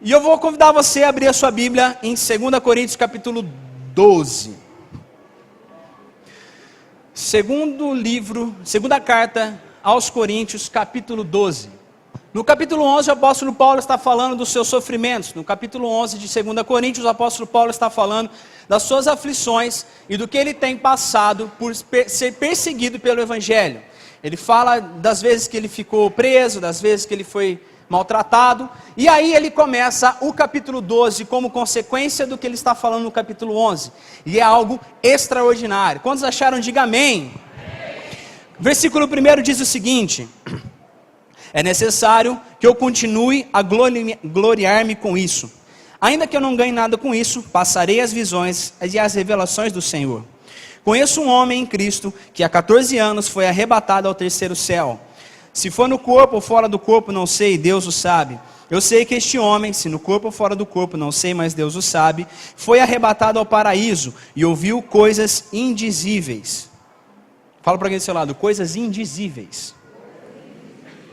E eu vou convidar você a abrir a sua Bíblia em 2 Coríntios capítulo 12. Segunda carta aos Coríntios capítulo 12. No capítulo 11 o apóstolo Paulo está falando dos seus sofrimentos. No capítulo 11 de 2 Coríntios o apóstolo Paulo está falando das suas aflições e do que ele tem passado por ser perseguido pelo Evangelho. Ele fala das vezes que ele ficou preso, das vezes que ele foi maltratado, e aí ele começa o capítulo 12 como consequência do que ele está falando no capítulo 11, e é algo extraordinário. Quantos acharam? Diga amém. Versículo 1 diz o seguinte: é necessário que eu continue a gloriar-me com isso, ainda que eu não ganhe nada com isso, passarei as visões e as revelações do Senhor. Conheço um homem em Cristo, que há 14 anos foi arrebatado ao terceiro céu. Se for no corpo ou fora do corpo, não sei, Deus o sabe. Eu sei que este homem, se no corpo ou fora do corpo, não sei, mas Deus o sabe, foi arrebatado ao paraíso e ouviu coisas indizíveis. Fala para alguém do seu lado, coisas indizíveis.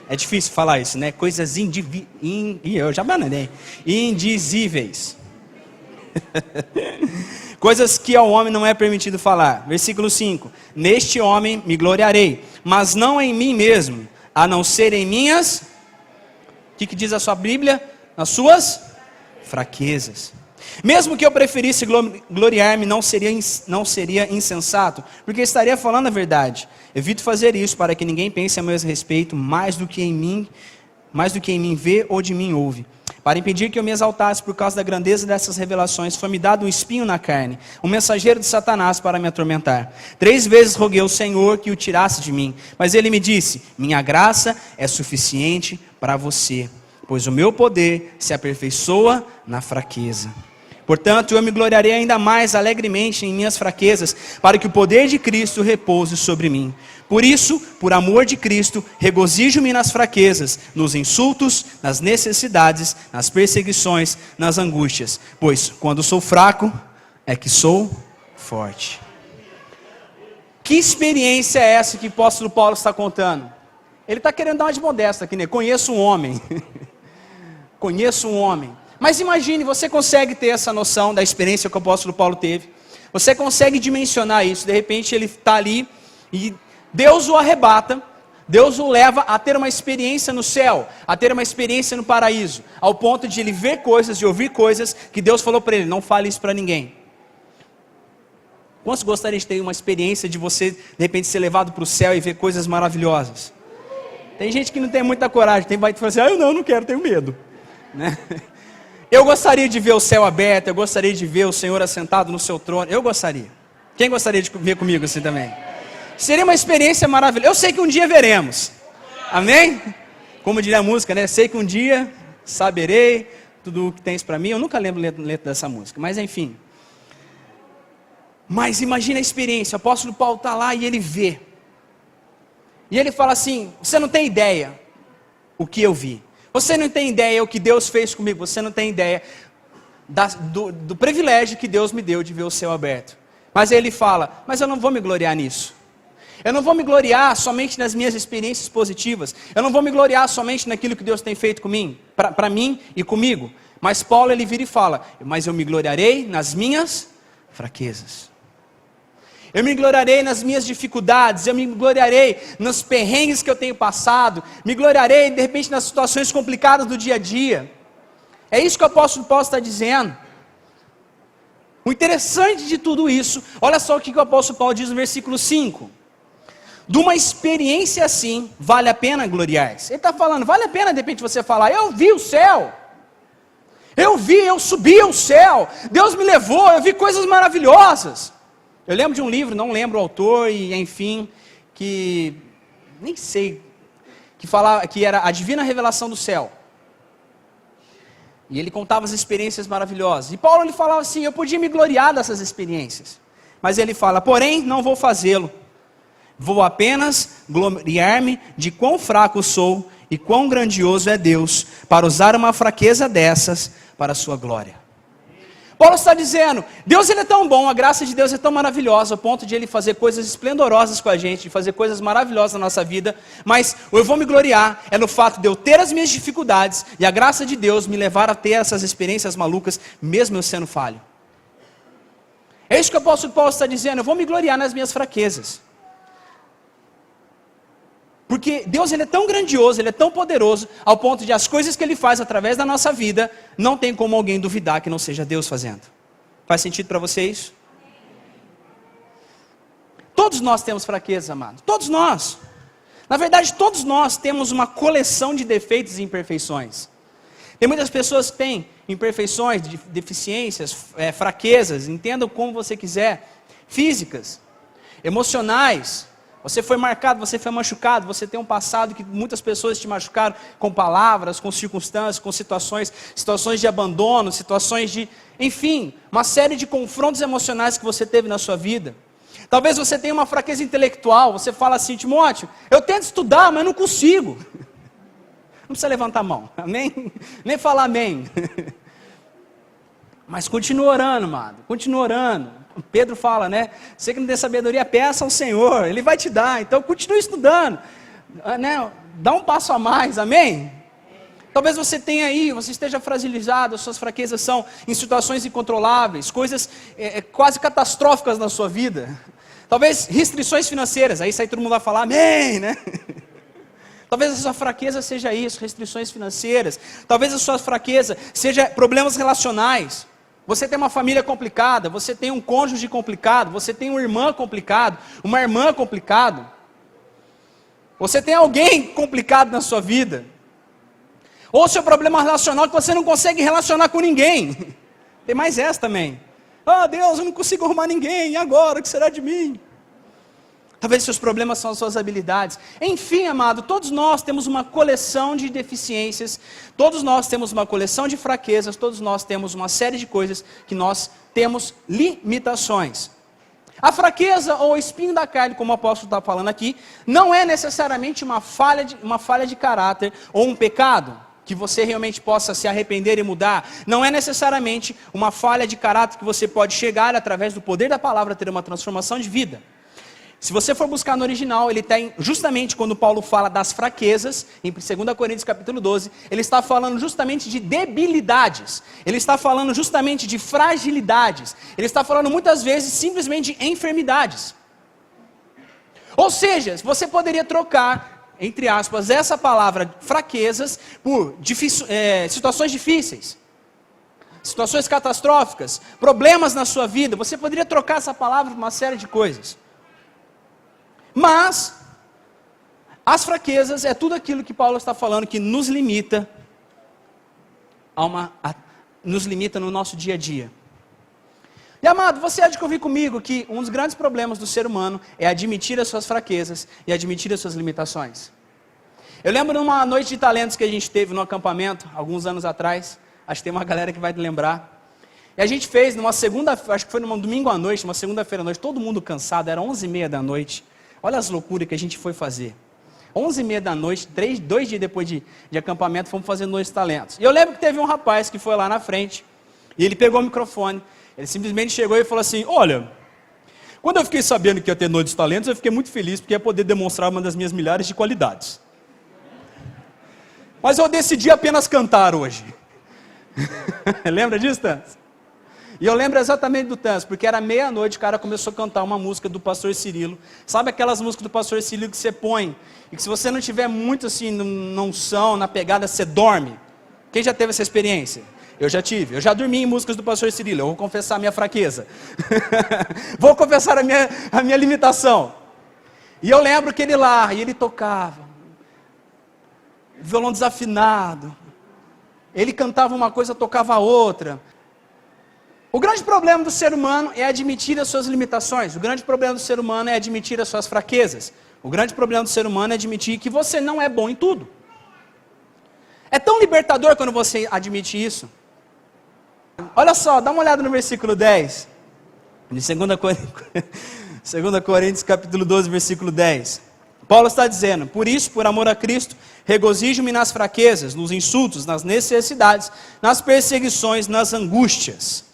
É difícil falar isso, né? Coisas eu já bananei. Indizíveis. Coisas que ao homem não é permitido falar. Versículo 5. Neste homem me gloriarei, mas não em mim mesmo, a não ser em minhas... O que diz a sua Bíblia? Nas suas fraquezas. Mesmo que eu preferisse gloriar-me, não seria insensato, porque estaria falando a verdade. Evito fazer isso para que ninguém pense a meu respeito mais do que em mim vê ou de mim ouve. Para impedir que eu me exaltasse por causa da grandeza dessas revelações, foi-me dado um espinho na carne, um mensageiro de Satanás para me atormentar. 3 vezes roguei ao Senhor que o tirasse de mim, mas ele me disse: minha graça é suficiente para você, pois o meu poder se aperfeiçoa na fraqueza. Portanto, eu me gloriarei ainda mais alegremente em minhas fraquezas, para que o poder de Cristo repouse sobre mim. Por isso, por amor de Cristo, regozijo-me nas fraquezas, nos insultos, nas necessidades, nas perseguições, nas angústias. Pois, quando sou fraco, é que sou forte. Que experiência é essa que o apóstolo Paulo está contando? Ele está querendo dar uma de modesta aqui, né? Conheço um homem. Conheço um homem. Mas imagine, você consegue ter essa noção da experiência que o apóstolo Paulo teve? Você consegue dimensionar isso? De repente ele está ali e Deus o arrebata, Deus o leva a ter uma experiência no céu, a ter uma experiência no paraíso, ao ponto de ele ver coisas, de ouvir coisas que Deus falou para ele: não fale isso para ninguém. Quantos gostariam de ter uma experiência de você, de repente, ser levado para o céu e ver coisas maravilhosas? Tem gente que não tem muita coragem, vai falar assim: eu não quero, tenho medo, né? Eu gostaria de ver o céu aberto, eu gostaria de ver o Senhor assentado no seu trono, eu gostaria. Quem gostaria de ver comigo assim também? Seria uma experiência maravilhosa. Eu sei que um dia veremos, amém? Como diria a música, né? Sei que um dia saberei tudo o que tens para mim. Eu nunca lembro a letra dessa música, mas enfim. Mas imagina a experiência, o apóstolo Paulo está lá e ele vê. E ele fala assim: você não tem ideia o que eu vi. Você não tem ideia o que Deus fez comigo. Você não tem ideia do privilégio que Deus me deu de ver o céu aberto. Mas aí ele fala: mas eu não vou me gloriar nisso. Eu não vou me gloriar somente nas minhas experiências positivas. Eu não vou me gloriar somente naquilo que Deus tem feito comigo, para mim e comigo. Mas Paulo, ele vira e fala: mas eu me gloriarei nas minhas fraquezas. Eu me gloriarei nas minhas dificuldades, eu me gloriarei nos perrengues que eu tenho passado, me gloriarei de repente nas situações complicadas do dia a dia. É isso que o apóstolo Paulo está dizendo. O interessante de tudo isso, olha só o que o apóstolo Paulo diz no versículo 5. De uma experiência assim, vale a pena gloriar-se. Ele está falando, vale a pena de repente você falar: eu vi o céu, eu subi ao céu, Deus me levou, eu vi coisas maravilhosas. Eu lembro de um livro, não lembro o autor, e enfim, que nem sei, que falava que era a divina revelação do céu. E ele contava as experiências maravilhosas. E Paulo, ele falava assim: eu podia me gloriar dessas experiências. Mas ele fala: porém, não vou fazê-lo. Vou apenas gloriar-me de quão fraco sou e quão grandioso é Deus, para usar uma fraqueza dessas para a sua glória. Paulo está dizendo, Deus ele é tão bom, a graça de Deus é tão maravilhosa, ao ponto de Ele fazer coisas esplendorosas com a gente, de fazer coisas maravilhosas na nossa vida, mas eu vou me gloriar é no fato de eu ter as minhas dificuldades, e a graça de Deus me levar a ter essas experiências malucas, mesmo eu sendo falho. É isso que o apóstolo Paulo está dizendo, eu vou me gloriar nas minhas fraquezas. Porque Deus ele é tão grandioso, Ele é tão poderoso, ao ponto de as coisas que Ele faz através da nossa vida, não tem como alguém duvidar que não seja Deus fazendo. Faz sentido para você isso? Todos nós temos fraquezas, amado. Todos nós. Na verdade, todos nós temos uma coleção de defeitos e imperfeições. Tem muitas pessoas que têm imperfeições, deficiências, fraquezas, entendam como você quiser, físicas, emocionais. Você foi marcado, você foi machucado, você tem um passado que muitas pessoas te machucaram com palavras, com circunstâncias, com situações de abandono, situações de, enfim, uma série de confrontos emocionais que você teve na sua vida. Talvez você tenha uma fraqueza intelectual, você fala assim, Timóteo, eu tento estudar, mas não consigo. Não precisa levantar a mão, amém? Nem falar amém. Mas continua orando, amado, continua orando. Pedro fala, né? Você que não tem sabedoria, peça ao Senhor, Ele vai te dar. Então continue estudando, né? Dá um passo a mais, amém? Talvez você tenha aí, você esteja fragilizado, as suas fraquezas são em situações incontroláveis, coisas quase catastróficas na sua vida. Talvez restrições financeiras, aí todo mundo vai falar, amém, né? Talvez a sua fraqueza seja isso, restrições financeiras. Talvez a sua fraqueza seja problemas relacionais. Você tem uma família complicada, você tem um cônjuge complicado, você tem uma irmã complicada, uma irmã complicada. Você tem alguém complicado na sua vida. Ou seu problema relacional que você não consegue relacionar com ninguém. Tem mais essa também. Ah, Deus, eu não consigo arrumar ninguém, e agora? O que será de mim? Talvez seus problemas são as suas habilidades. Enfim, amado, todos nós temos uma coleção de deficiências, todos nós temos uma coleção de fraquezas, todos nós temos uma série de coisas que nós temos limitações. A fraqueza ou espinho da carne, como o apóstolo está falando aqui, não é necessariamente uma falha de caráter ou um pecado, que você realmente possa se arrepender e mudar. Não é necessariamente uma falha de caráter que você pode chegar através do poder da palavra ter uma transformação de vida. Se você for buscar no original, ele tem justamente quando Paulo fala das fraquezas, em 2 Coríntios capítulo 12, ele está falando justamente de debilidades, ele está falando justamente de fragilidades, ele está falando muitas vezes simplesmente de enfermidades. Ou seja, você poderia trocar, entre aspas, essa palavra fraquezas por situações difíceis, situações catastróficas, problemas na sua vida, você poderia trocar essa palavra por uma série de coisas. Mas, as fraquezas é tudo aquilo que Paulo está falando que nos limita, nos limita no nosso dia a dia. E amado, você há de ouvir comigo que um dos grandes problemas do ser humano é admitir as suas fraquezas e admitir as suas limitações. Eu lembro numa noite de talentos que a gente teve no acampamento, alguns anos atrás, acho que tem uma galera que vai lembrar. E a gente fez numa segunda, acho que foi num domingo à noite, uma segunda-feira à noite, todo mundo cansado, era 11h30 da noite. Olha as loucuras que a gente foi fazer. 11h30 da noite, 2 dias depois de acampamento, fomos fazer Noite de Talentos. E eu lembro que teve um rapaz que foi lá na frente, e ele pegou o microfone, ele simplesmente chegou e falou assim, olha, quando eu fiquei sabendo que ia ter Noite de Talentos, eu fiquei muito feliz, porque ia poder demonstrar uma das minhas milhares de qualidades. Mas eu decidi apenas cantar hoje. Lembra disso, Tans? E eu lembro exatamente do Tans, porque era meia-noite, o cara começou a cantar uma música do pastor Cirilo. Sabe aquelas músicas do pastor Cirilo que você põe, e que se você não tiver muito assim, na unção, na pegada, você dorme? Quem já teve essa experiência? Eu já tive, eu já dormi em músicas do pastor Cirilo, eu vou confessar a minha fraqueza. Vou confessar a minha limitação. E eu lembro que ele lá, e ele tocava, violão desafinado, ele cantava uma coisa, tocava outra. O grande problema do ser humano é admitir as suas limitações. O grande problema do ser humano é admitir as suas fraquezas. O grande problema do ser humano é admitir que você não é bom em tudo. É tão libertador quando você admite isso. Olha só, dá uma olhada no versículo 10. De 2 Coríntios capítulo 12, versículo 10. Paulo está dizendo, por isso, por amor a Cristo, regozijo-me nas fraquezas, nos insultos, nas necessidades, nas perseguições, nas angústias.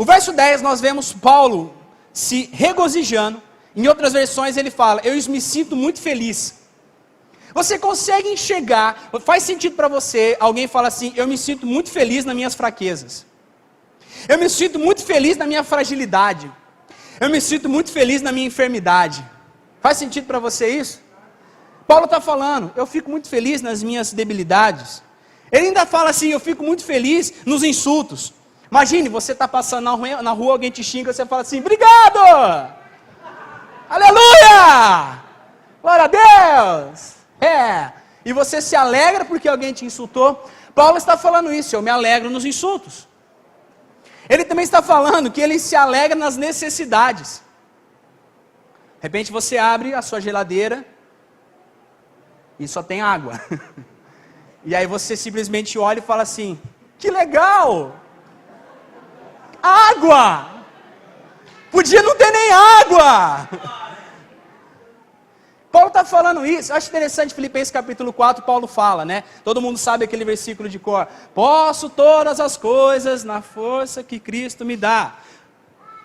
O verso 10 nós vemos Paulo se regozijando. Em outras versões ele fala, eu me sinto muito feliz. Você consegue enxergar, faz sentido para você, alguém fala assim, eu me sinto muito feliz nas minhas fraquezas. Eu me sinto muito feliz na minha fragilidade. Eu me sinto muito feliz na minha enfermidade. Faz sentido para você isso? Paulo está falando, eu fico muito feliz nas minhas debilidades. Ele ainda fala assim, eu fico muito feliz nos insultos. Imagine, você está passando na rua, alguém te xinga, você fala assim, obrigado! Aleluia! Glória a Deus! E você se alegra porque alguém te insultou. Paulo está falando isso, eu me alegro nos insultos. Ele também está falando que ele se alegra nas necessidades. De repente você abre a sua geladeira e só tem água. E aí você simplesmente olha e fala assim, que legal! Água! Podia não ter nem água! Paulo está falando isso, eu acho interessante, Filipenses capítulo 4, Paulo fala, né? Todo mundo sabe aquele versículo de cor. Posso todas as coisas na força que Cristo me dá.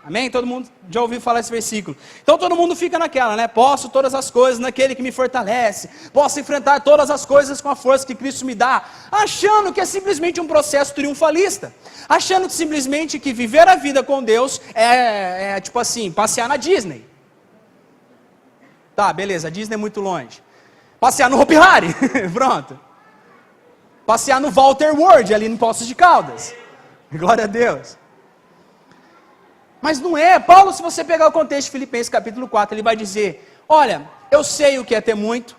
Amém? Todo mundo já ouviu falar esse versículo. Então todo mundo fica naquela, né? Posso todas as coisas naquele que me fortalece. Posso enfrentar todas as coisas com a força que Cristo me dá. Achando que é simplesmente um processo triunfalista. Achando que simplesmente que viver a vida com Deus é tipo assim, passear na Disney. Tá, beleza, a Disney é muito longe. Passear no Hopi Hari, pronto. Passear no Walter World, ali no Poços de Caldas. Glória a Deus. Mas não é, Paulo, se você pegar o contexto de Filipenses capítulo 4, ele vai dizer, olha, eu sei o que é ter muito,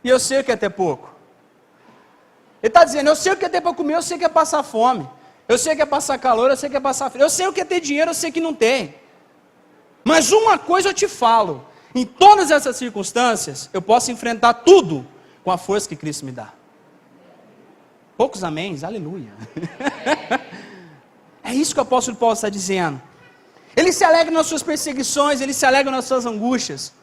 e eu sei o que é ter pouco. Ele está dizendo, eu sei o que é ter para comer, eu sei o que é passar fome. Eu sei o que é passar calor, eu sei o que é passar frio. Eu sei o que é ter dinheiro, eu sei que não tem. Mas uma coisa eu te falo, em todas essas circunstâncias, eu posso enfrentar tudo com a força que Cristo me dá. Poucos améns, aleluia. É isso que o apóstolo Paulo está dizendo. Ele se alegra nas suas perseguições, ele se alegra nas suas angústias.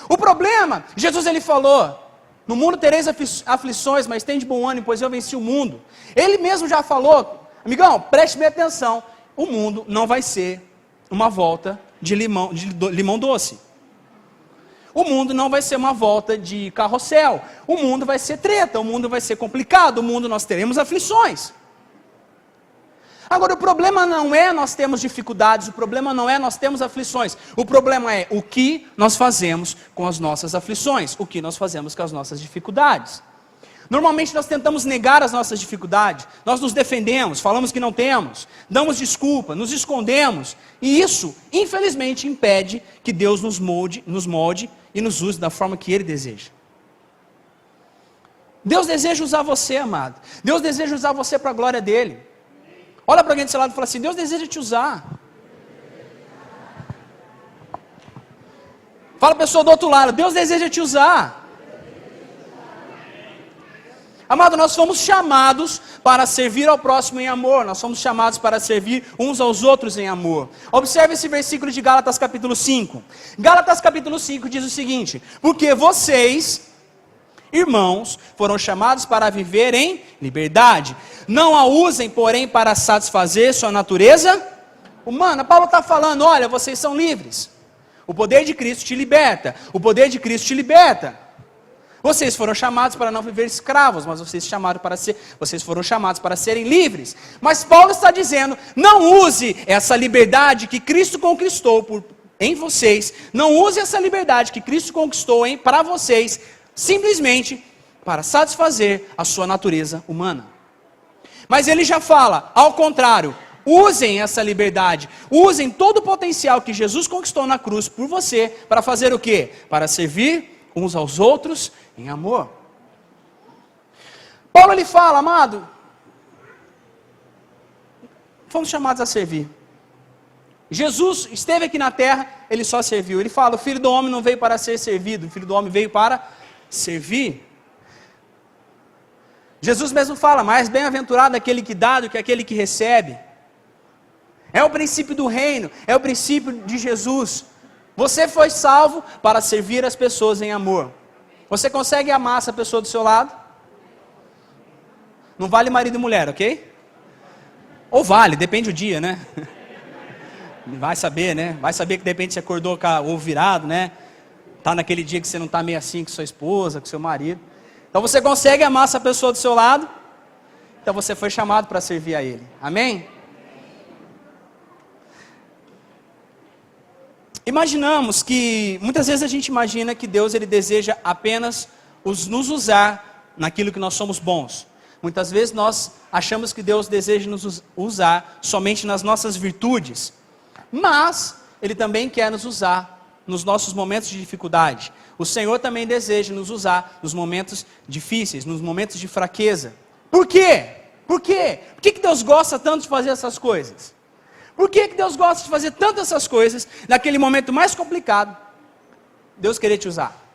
O problema, Jesus ele falou, no mundo tereis aflições, mas tem de bom ânimo, pois eu venci o mundo. Ele mesmo já falou, amigão, preste bem atenção, o mundo não vai ser uma volta de limão doce. O mundo não vai ser uma volta de carrossel. O mundo vai ser treta, o mundo vai ser complicado, o mundo nós teremos aflições. Agora o problema não é nós temos dificuldades, o problema não é nós temos aflições. O problema é o que nós fazemos com as nossas aflições, o que nós fazemos com as nossas dificuldades. Normalmente nós tentamos negar as nossas dificuldades, nós nos defendemos, falamos que não temos, damos desculpa, nos escondemos, e isso, infelizmente, impede que Deus nos molde e nos use da forma que Ele deseja. Deus deseja usar você, amado. Deus deseja usar você para a glória dEle. Olha para alguém do seu lado e fala assim, Deus deseja te usar. Fala para a pessoa do outro lado, Deus deseja te usar. Amado, nós fomos chamados para servir ao próximo em amor, nós fomos chamados para servir uns aos outros em amor. Observe esse versículo de Gálatas capítulo 5. Gálatas capítulo 5 diz o seguinte, porque vocês, irmãos, foram chamados para viver em liberdade. Não a usem, porém, para satisfazer sua natureza humana. Paulo está falando, olha, vocês são livres. O poder de Cristo te liberta. O poder de Cristo te liberta. Vocês foram chamados para não viver escravos, mas vocês foram chamados para serem livres. Mas Paulo está dizendo, não use essa liberdade que Cristo conquistou em vocês, não use essa liberdade que Cristo conquistou para vocês, simplesmente para satisfazer a sua natureza humana. Mas ele já fala, ao contrário, usem essa liberdade, usem todo o potencial que Jesus conquistou na cruz por você, para fazer o quê? Para servir uns aos outros em amor. Paulo ele fala, amado, fomos chamados a servir. Jesus esteve aqui na terra, ele só serviu. Ele fala, o Filho do Homem não veio para ser servido, o Filho do Homem veio para servir. Jesus mesmo fala, mais bem-aventurado aquele que dá do que aquele que recebe. É o princípio do reino, é o princípio de Jesus. Você foi salvo para servir as pessoas em amor. Você consegue amar essa pessoa do seu lado? Não vale marido e mulher, ok? Ou vale, depende do dia, né? Vai saber, né? Vai saber que de repente você acordou com o ovo virado, né? Tá naquele dia que você não está meio assim com sua esposa, com seu marido. Então você consegue amar essa pessoa do seu lado. Então você foi chamado para servir a Ele. Amém? Imaginamos que, muitas vezes a gente imagina que Deus ele deseja apenas nos usar naquilo que nós somos bons. Muitas vezes nós achamos que Deus deseja nos usar somente nas nossas virtudes. Mas Ele também quer nos usar nos nossos momentos de dificuldade. O Senhor também deseja nos usar nos momentos difíceis, nos momentos de fraqueza. Por quê? Por quê? Por que Deus gosta tanto de fazer essas coisas? Por que Deus gosta de fazer tanto essas coisas naquele momento mais complicado? Deus querer te usar.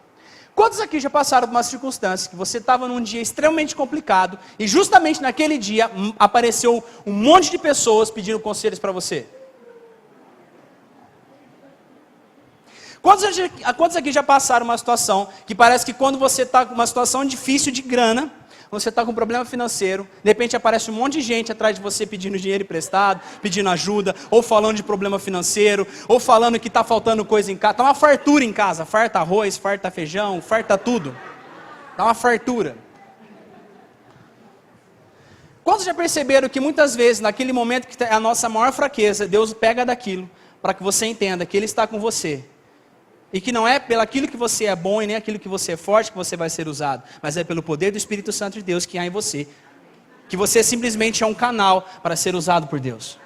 Quantos aqui já passaram por uma circunstância que você estava num dia extremamente complicado e justamente naquele dia apareceu um monte de pessoas pedindo conselhos para você? Quantos aqui já passaram uma situação que parece que quando você está com uma situação difícil de grana, você está com um problema financeiro, de repente aparece um monte de gente atrás de você pedindo dinheiro emprestado, pedindo ajuda, ou falando de problema financeiro, ou falando que está faltando coisa em casa, está uma fartura em casa, farta arroz, farta feijão, farta tudo, está uma fartura. Quantos já perceberam que muitas vezes, naquele momento que é a nossa maior fraqueza, Deus pega daquilo, para que você entenda que Ele está com você, e que não é pelo aquilo que você é bom e nem aquilo que você é forte que você vai ser usado, mas é pelo poder do Espírito Santo de Deus que há em você. Que você simplesmente é um canal para ser usado por Deus.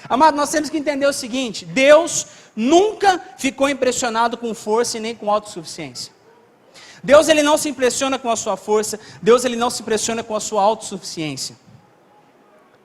Amado, nós temos que entender o seguinte: Deus nunca ficou impressionado com força e nem com autossuficiência. Deus ele não se impressiona com a sua força, Deus ele não se impressiona com a sua autossuficiência.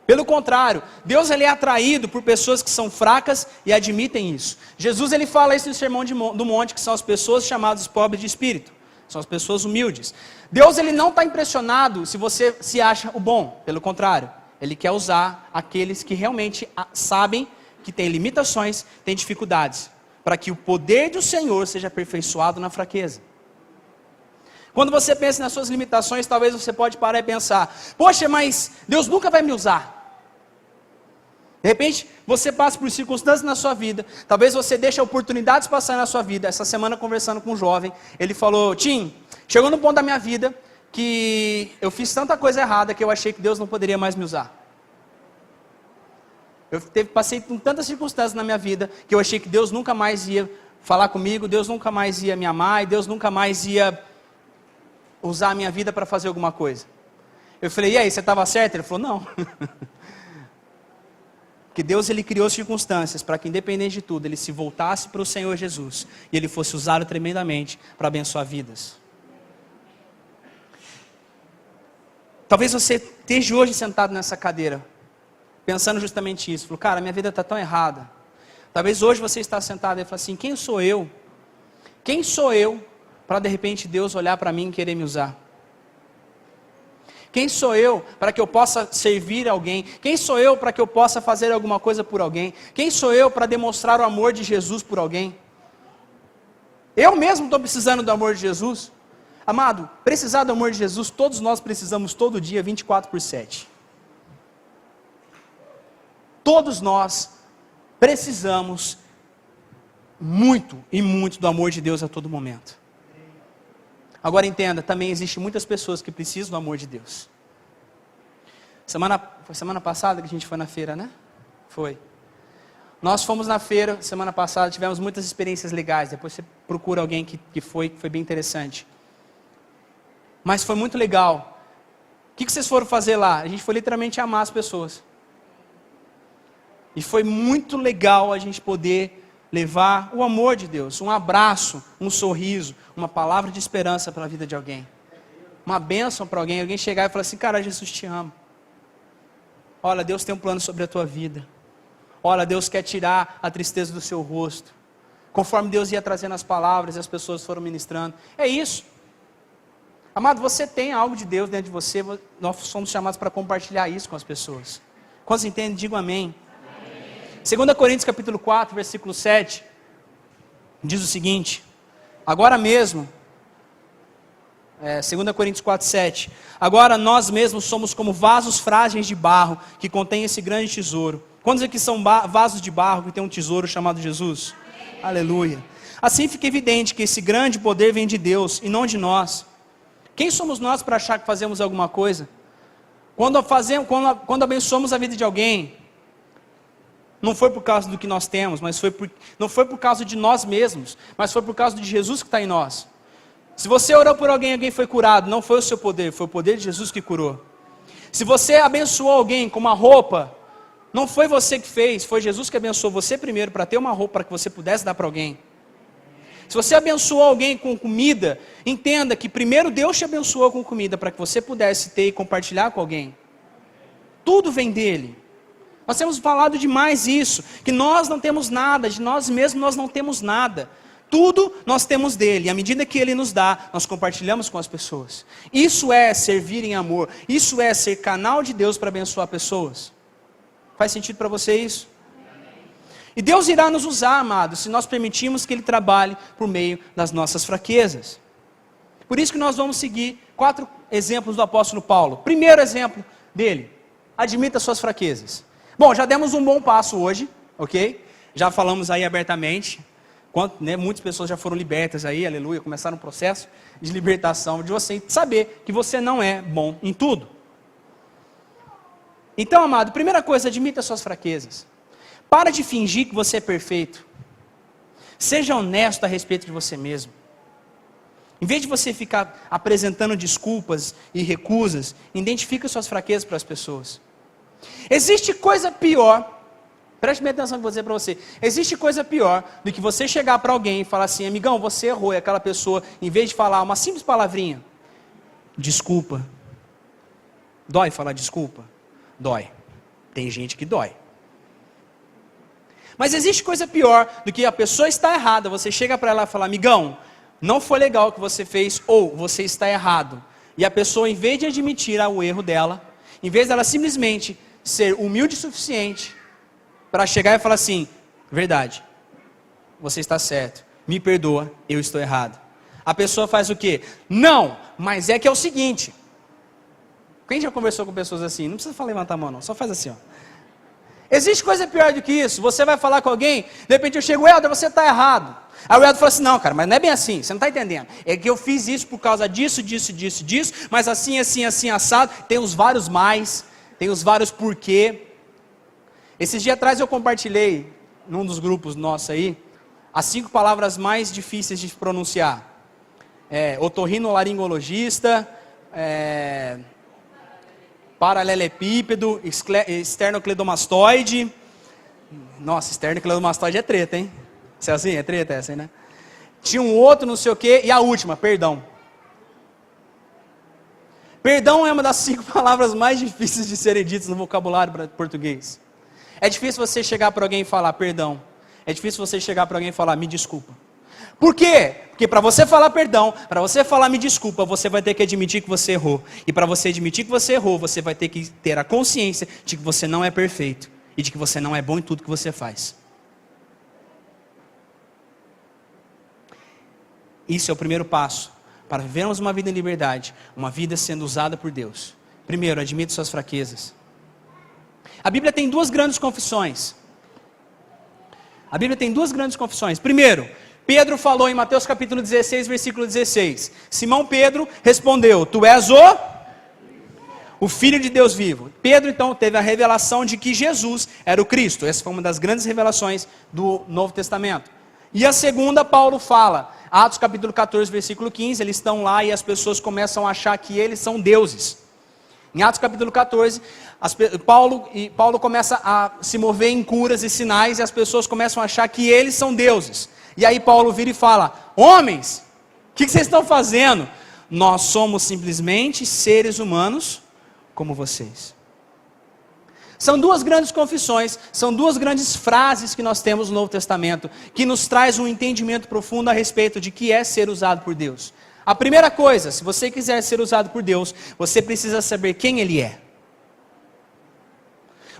Pelo contrário, Deus ele é atraído por pessoas que são fracas e admitem isso. Jesus ele fala isso no Sermão do Monte, que são as pessoas chamadas pobres de espírito. São as pessoas humildes. Deus ele não está impressionado se você se acha o bom. Pelo contrário, Ele quer usar aqueles que realmente sabem que têm limitações, têm dificuldades, para que o poder do Senhor seja aperfeiçoado na fraqueza. Quando você pensa nas suas limitações, talvez você pode parar e pensar: poxa, mas Deus nunca vai me usar. De repente, você passa por circunstâncias na sua vida, talvez você deixe oportunidades passar na sua vida. Essa semana, conversando com um jovem, ele falou: Tim, chegou no ponto da minha vida que eu fiz tanta coisa errada que eu achei que Deus não poderia mais me usar. Passei por tantas circunstâncias na minha vida que eu achei que Deus nunca mais ia falar comigo, Deus nunca mais ia me amar, e Deus nunca mais ia usar a minha vida para fazer alguma coisa. Eu falei: e aí, você estava certo? Ele falou: não. Que Deus ele criou circunstâncias para que, independente de tudo, ele se voltasse para o Senhor Jesus e ele fosse usado tremendamente para abençoar vidas. Talvez você esteja hoje sentado nessa cadeira, pensando justamente isso. Falou: cara, minha vida está tão errada. Talvez hoje você está sentado e fala assim: quem sou eu? Quem sou eu para de repente Deus olhar para mim e querer me usar? Quem sou eu para que eu possa servir alguém? Quem sou eu para que eu possa fazer alguma coisa por alguém? Quem sou eu para demonstrar o amor de Jesus por alguém? Eu mesmo estou precisando do amor de Jesus. Amado, precisar do amor de Jesus, todos nós precisamos todo dia, 24/7. Todos nós precisamos muito e muito do amor de Deus a todo momento. Agora entenda, também existem muitas pessoas que precisam do amor de Deus. Foi semana passada que a gente foi na feira, né? Foi. Nós fomos na feira semana passada, tivemos muitas experiências legais. Depois você procura alguém que foi bem interessante. Mas foi muito legal. O que vocês foram fazer lá? A gente foi literalmente amar as pessoas. E foi muito legal a gente poder levar o amor de Deus, um abraço, um sorriso, uma palavra de esperança para a vida de alguém. Uma bênção para alguém chegar e falar assim: cara, Jesus te ama. Olha, Deus tem um plano sobre a tua vida. Olha, Deus quer tirar a tristeza do seu rosto. Conforme Deus ia trazendo as palavras e as pessoas foram ministrando. É isso. Amado, você tem algo de Deus dentro de você, nós somos chamados para compartilhar isso com as pessoas. Quantos entendem? Digam amém. 2 Coríntios capítulo 4, versículo 7, diz o seguinte: agora mesmo, 2 Coríntios 4, 7, agora nós mesmos somos como vasos frágeis de barro, que contém esse grande tesouro. Quantos aqui são vasos de barro que tem um tesouro chamado Jesus? Aleluia. Assim fica evidente que esse grande poder vem de Deus e não de nós. Quem somos nós para achar que fazemos alguma coisa? Quando abençoamos a vida de alguém, não foi por causa do que nós temos, não foi por causa de nós mesmos, mas foi por causa de Jesus que está em nós. Se você orou por alguém, alguém foi curado, não foi o seu poder, foi o poder de Jesus que curou. Se você abençoou alguém com uma roupa, não foi você que fez, foi Jesus que abençoou você primeiro para ter uma roupa para que você pudesse dar para alguém. Se você abençoou alguém com comida, entenda que primeiro Deus te abençoou com comida para que você pudesse ter e compartilhar com alguém. Tudo vem dele. Nós temos falado demais isso, que nós não temos nada, de nós mesmos nós não temos nada. Tudo nós temos dele, e à medida que ele nos dá, nós compartilhamos com as pessoas. Isso é servir em amor, isso é ser canal de Deus para abençoar pessoas. Faz sentido para você isso? E Deus irá nos usar, amados, se nós permitirmos que Ele trabalhe por meio das nossas fraquezas. Por isso que nós vamos seguir 4 exemplos do apóstolo Paulo. Primeiro exemplo dele, admita suas fraquezas. Bom, já demos um bom passo hoje, ok? Já falamos aí abertamente, muitas pessoas já foram libertas aí, aleluia, começaram um processo de libertação, de você saber que você não é bom em tudo. Então, amado, primeira coisa, admita suas fraquezas. Para de fingir que você é perfeito. Seja honesto a respeito de você mesmo. Em vez de você ficar apresentando desculpas e recusas, identifique suas fraquezas para as pessoas. Existe coisa pior, preste bem atenção que eu vou dizer para você. Existe coisa pior do que você chegar para alguém e falar assim, amigão, você errou, e aquela pessoa, em vez de falar uma simples palavrinha, desculpa. Dói falar desculpa? Dói. Tem gente que dói. Mas existe coisa pior do que a pessoa está errada, você chega para ela e fala, amigão, não foi legal o que você fez, ou você está errado. E a pessoa, em vez de admitir o erro dela, em vez dela simplesmente ser humilde o suficiente, para chegar e falar assim, verdade, você está certo, me perdoa, eu estou errado. A pessoa faz o quê? Não, mas é que é o seguinte. Quem já conversou com pessoas assim? Não precisa levantar a mão não, só faz assim, ó. Existe coisa pior do que isso. Você vai falar com alguém, de repente eu chego, Helder, você está errado. Aí o Helder fala assim, não cara, mas não é bem assim, você não está entendendo. É que eu fiz isso por causa disso, mas assim, assado, tem os vários mais, tem os vários porquê. Esses dias atrás eu compartilhei, num dos grupos nossos aí, as 5 palavras mais difíceis de pronunciar. Otorrinolaringologista, paralelepípedo, esternocleidomastoide. Nossa, esternocleidomastoide é treta, hein? Isso é assim? É treta essa, hein, né? Tinha um outro, não sei o quê, e a última, perdão. Perdão é uma das 5 palavras mais difíceis de serem ditas no vocabulário português. É difícil você chegar para alguém e falar perdão. É difícil você chegar para alguém e falar me desculpa. Por quê? Porque para você falar perdão, para você falar me desculpa, você vai ter que admitir que você errou. E para você admitir que você errou, você vai ter que ter a consciência de que você não é perfeito. E de que você não é bom em tudo que você faz. Isso é o primeiro passo para vivermos uma vida em liberdade, uma vida sendo usada por Deus. Primeiro, admite suas fraquezas. A Bíblia tem 2 grandes confissões. Primeiro, Pedro falou em Mateus capítulo 16, versículo 16. Simão Pedro respondeu, tu és o Filho de Deus vivo. Pedro então teve a revelação de que Jesus era o Cristo. Essa foi uma das grandes revelações do Novo Testamento. E a segunda, Paulo fala, Atos capítulo 14, versículo 15, eles estão lá e as pessoas começam a achar que eles são deuses. Em Atos capítulo 14, Paulo começa a se mover em curas e sinais e as pessoas começam a achar que eles são deuses. E aí Paulo vira e fala, homens, o que vocês estão fazendo? Nós somos simplesmente seres humanos como vocês. São 2 grandes confissões, são 2 grandes frases que nós temos no Novo Testamento, que nos traz um entendimento profundo a respeito de que é ser usado por Deus. A primeira coisa, se você quiser ser usado por Deus, você precisa saber quem Ele é.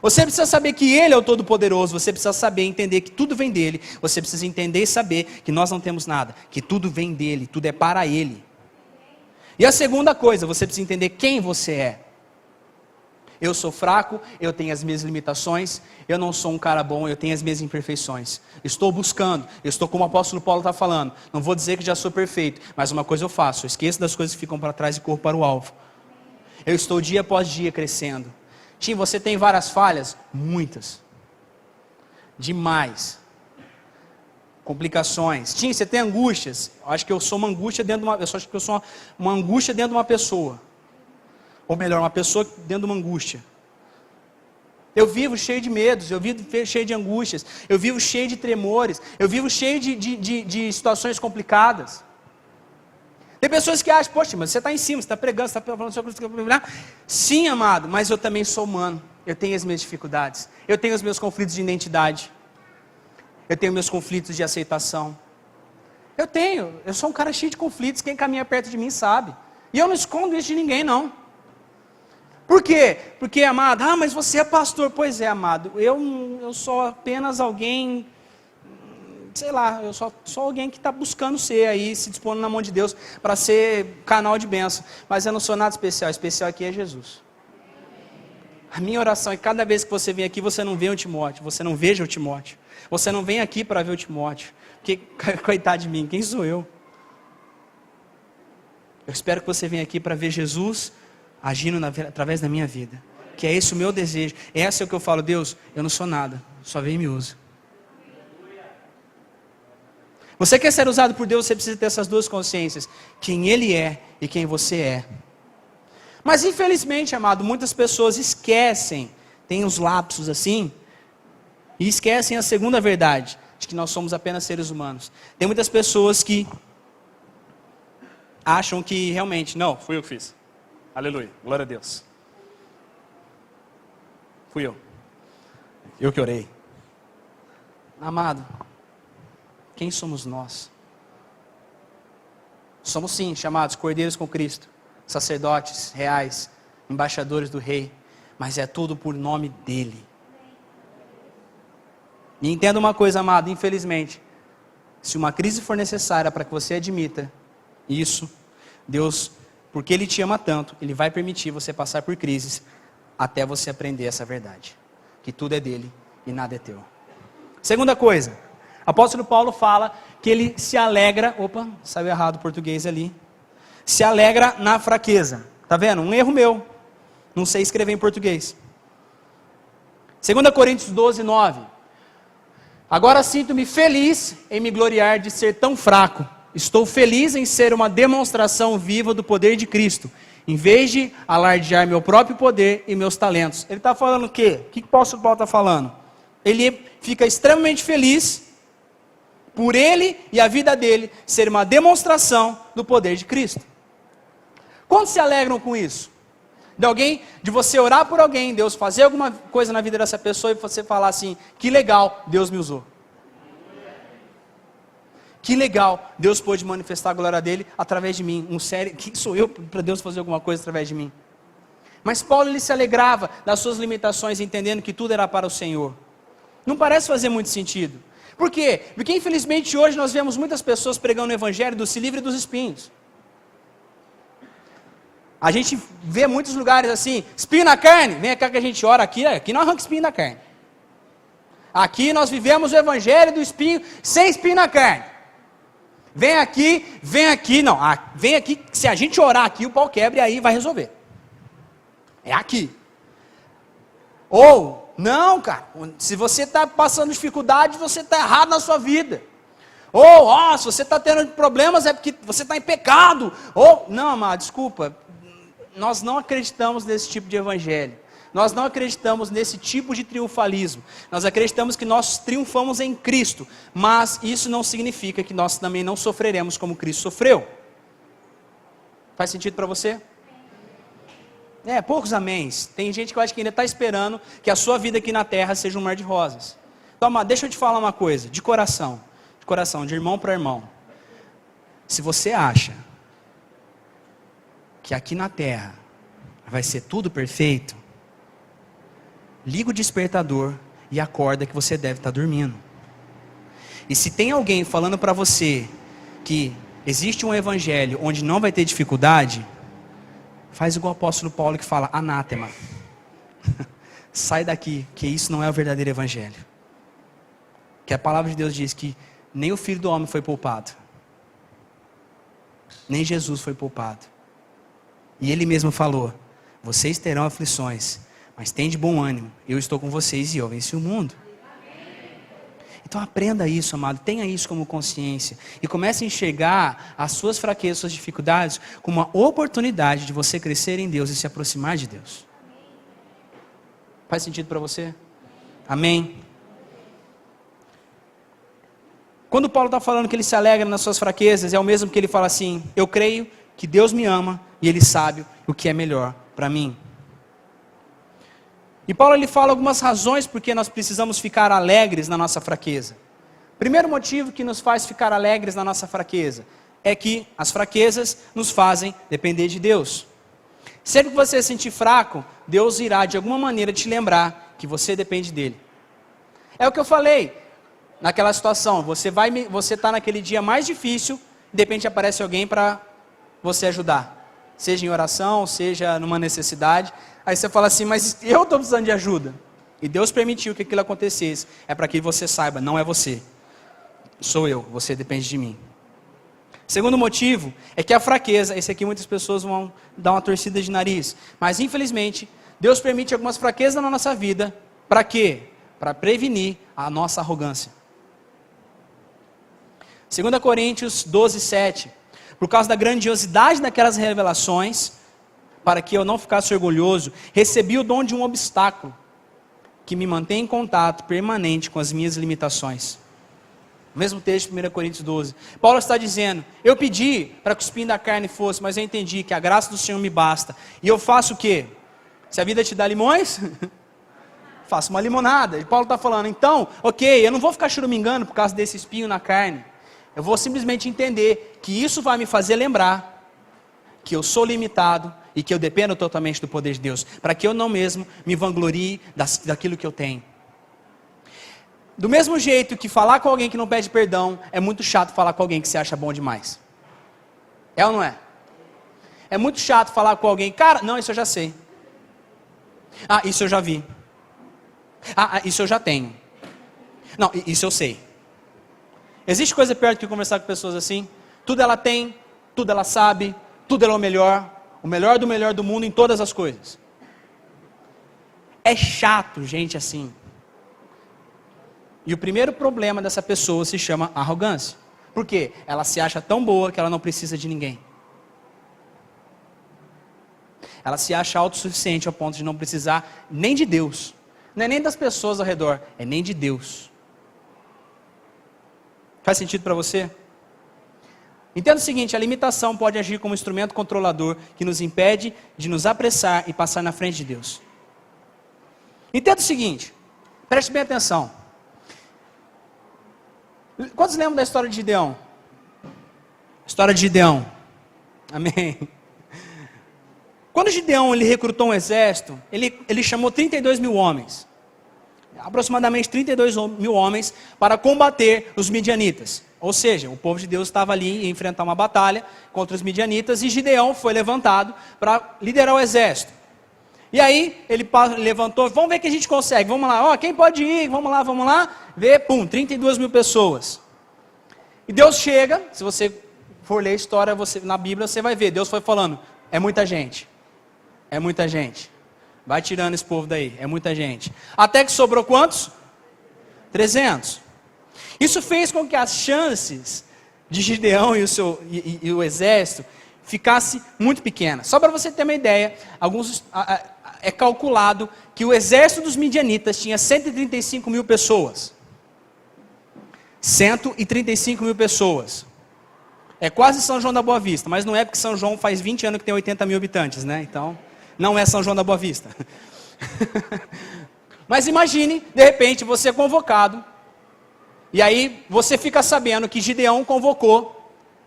Você precisa saber que Ele é o Todo-Poderoso, você precisa saber e entender que tudo vem dEle, você precisa entender e saber que nós não temos nada, que tudo vem dEle, tudo é para Ele. E a segunda coisa, você precisa entender quem você é. Eu sou fraco, eu tenho as minhas limitações, eu não sou um cara bom, eu tenho as minhas imperfeições. Estou buscando, eu estou como o apóstolo Paulo está falando. Não vou dizer que já sou perfeito, mas uma coisa eu faço, eu esqueço das coisas que ficam para trás e corro para o alvo. Eu estou dia após dia crescendo. Tim, você tem várias falhas? Muitas. Demais. Complicações. Tim, você tem angústias? Eu acho que eu sou uma angústia dentro de uma... Eu acho que eu sou uma angústia dentro de uma pessoa. Ou melhor, uma pessoa dentro de uma angústia. Eu vivo cheio de medos, eu vivo cheio de angústias, eu vivo cheio de tremores, eu vivo cheio de situações complicadas. Tem pessoas que acham, poxa, mas você está em cima, você está pregando, você está falando sobre isso. Sim, amado, mas eu também sou humano, eu tenho as minhas dificuldades, eu tenho os meus conflitos de identidade, eu tenho meus conflitos de aceitação. Eu sou um cara cheio de conflitos, quem caminha perto de mim sabe. E eu não escondo isso de ninguém, não. Por quê? Porque, amado, mas você é pastor. Pois é, amado, eu sou apenas alguém, sei lá, eu sou alguém que está buscando ser aí, se dispondo na mão de Deus para ser canal de bênção. Mas eu não sou nada especial aqui é Jesus. A minha oração é que cada vez que você vem aqui, você não vê o Timóteo, você não veja o Timóteo. Você não vem aqui para ver o Timóteo, porque, coitado de mim, quem sou eu? Eu espero que você venha aqui para ver Jesus agindo através da minha vida, que é esse o meu desejo, esse é o que eu falo, Deus, eu não sou nada, só vem e me usa. Você quer ser usado por Deus, você precisa ter essas duas consciências, quem Ele é e quem você é. Mas infelizmente, amado, muitas pessoas esquecem, tem uns lapsos assim, e esquecem a segunda verdade, de que nós somos apenas seres humanos. Tem muitas pessoas que acham que realmente, não, fui eu que fiz. Aleluia, glória a Deus. Fui eu. Eu que orei. Amado, quem somos nós? Somos sim chamados cordeiros com Cristo, sacerdotes reais, embaixadores do Rei, mas é tudo por nome dEle. E entenda uma coisa, amado, infelizmente, se uma crise for necessária para que você admita isso, Deus, porque Ele te ama tanto, Ele vai permitir você passar por crises, até você aprender essa verdade, que tudo é dEle e nada é teu. Segunda coisa, o apóstolo Paulo fala que ele se alegra, saiu errado o português ali, se alegra na fraqueza, tá vendo? Um erro meu, não sei escrever em português. 2 Coríntios 12, 9, agora sinto-me feliz em me gloriar de ser tão fraco, estou feliz em ser uma demonstração viva do poder de Cristo, em vez de alardear meu próprio poder e meus talentos. Ele está falando o quê? O que o apóstolo Paulo está falando? Ele fica extremamente feliz por ele e a vida dele ser uma demonstração do poder de Cristo. Quantos se alegram com isso? De você orar por alguém, Deus fazer alguma coisa na vida dessa pessoa e você falar assim, que legal, Deus me usou. Que legal, Deus pôde manifestar a glória dele através de mim. Quem sou eu para Deus fazer alguma coisa através de mim? Mas Paulo, ele se alegrava das suas limitações, entendendo que tudo era para o Senhor. Não parece fazer muito sentido. Por quê? Porque infelizmente hoje nós vemos muitas pessoas pregando o evangelho do se livre dos espinhos. A gente vê muitos lugares assim, espinho na carne, vem cá que a gente ora aqui não arranca espinho na carne. Aqui nós vivemos o evangelho do espinho, sem espinho na carne. Vem aqui, não, vem aqui, se a gente orar aqui, o pau quebra e aí vai resolver. É aqui. Ou, não, cara, se você está passando dificuldade, você está errado na sua vida. Ou, se você está tendo problemas, é porque você está em pecado. Ou, não, amado, desculpa, nós não acreditamos nesse tipo de evangelho. Nós não acreditamos nesse tipo de triunfalismo. Nós acreditamos que nós triunfamos em Cristo. Mas isso não significa que nós também não sofreremos como Cristo sofreu. Faz sentido para você? Poucos améns. Tem gente que eu acho que ainda está esperando que a sua vida aqui na terra seja um mar de rosas. Então, amado, deixa eu te falar uma coisa. De coração, de irmão para irmão. Se você acha que aqui na terra vai ser tudo perfeito, liga o despertador e acorda que você deve estar dormindo. E se tem alguém falando para você que existe um evangelho onde não vai ter dificuldade, faz igual o apóstolo Paulo que fala, anátema. sai daqui, que isso não é o verdadeiro evangelho. Que a palavra de Deus diz que nem o Filho do Homem foi poupado. Nem Jesus foi poupado. E Ele mesmo falou, vocês terão aflições, mas tem de bom ânimo, eu estou com vocês e eu venci o mundo. Então aprenda isso, amado, tenha isso como consciência. E comece a enxergar as suas fraquezas, suas dificuldades, como uma oportunidade de você crescer em Deus e se aproximar de Deus. Faz sentido para você? Amém? Quando Paulo está falando que ele se alegra nas suas fraquezas, é o mesmo que ele fala assim, eu creio que Deus me ama e Ele sabe o que é melhor para mim. E Paulo ele fala algumas razões porque nós precisamos ficar alegres na nossa fraqueza. Primeiro motivo que nos faz ficar alegres na nossa fraqueza é que as fraquezas nos fazem depender de Deus. Sempre que você se sentir fraco, Deus irá de alguma maneira te lembrar que você depende dele. É o que eu falei naquela situação. Você está naquele dia mais difícil, de repente aparece alguém para você ajudar. Seja em oração, seja numa necessidade. Aí você fala assim, mas eu estou precisando de ajuda. E Deus permitiu que aquilo acontecesse. É para que você saiba, não é você. Sou eu, você depende de mim. Segundo motivo, é que a fraqueza, esse aqui muitas pessoas vão dar uma torcida de nariz. Mas infelizmente, Deus permite algumas fraquezas na nossa vida. Para quê? Para prevenir a nossa arrogância. 2 Coríntios 12, 7. Por causa da grandiosidade daquelas revelações, para que eu não ficasse orgulhoso, recebi o dom de um obstáculo, que me mantém em contato permanente com as minhas limitações. O mesmo texto, 1 Coríntios 12. Paulo está dizendo, eu pedi para que o espinho da carne fosse, mas eu entendi que a graça do Senhor me basta. E eu faço o quê? Se a vida te dá limões, faço uma limonada. E Paulo está falando, então, ok, eu não vou ficar choramingando por causa desse espinho na carne. Eu vou simplesmente entender que isso vai me fazer lembrar que eu sou limitado e que eu dependo totalmente do poder de Deus, para que eu não mesmo me vanglorie daquilo que eu tenho. Do mesmo jeito que falar com alguém que não pede perdão, é muito chato falar com alguém que se acha bom demais. É ou não é? É muito chato falar com alguém, cara, não, isso eu já sei. Ah, isso eu já vi. Ah, isso eu já tenho. Não, isso eu sei. Existe coisa pior do que conversar com pessoas assim? Tudo ela tem, tudo ela sabe, tudo ela é o melhor do mundo em todas as coisas. É chato gente assim. E o primeiro problema dessa pessoa se chama arrogância. Por quê? Ela se acha tão boa que ela não precisa de ninguém. Ela se acha autossuficiente ao ponto de não precisar nem de Deus. Não é nem das pessoas ao redor, é nem de Deus. Faz sentido para você? Entenda o seguinte, a limitação pode agir como instrumento controlador que nos impede de nos apressar e passar na frente de Deus. Entenda o seguinte, preste bem atenção. Quantos lembram da história de Gideão? História de Gideão. Amém. Quando Gideão ele recrutou um exército, ele chamou 32 mil homens. Aproximadamente 32 mil homens para combater os midianitas. Ou seja, o povo de Deus estava ali e enfrentar uma batalha contra os midianitas e Gideão foi levantado para liderar o exército. E aí ele levantou, vamos ver o que a gente consegue, vamos lá, quem pode ir, vamos lá, vê, 32 mil pessoas. E Deus chega, se você for ler a história na Bíblia, você vai ver, Deus foi falando, é muita gente, vai tirando esse povo daí, é muita gente. Até que sobrou quantos? 300. Isso fez com que as chances de Gideão e o exército ficasse muito pequenas. Só para você ter uma ideia, é calculado que o exército dos midianitas tinha 135 mil pessoas. 135 mil pessoas. É quase São João da Boa Vista, mas não é porque São João faz 20 anos que tem 80 mil habitantes, né? Então, não é São João da Boa Vista. Mas imagine, de repente, você é convocado, e aí você fica sabendo que Gideão convocou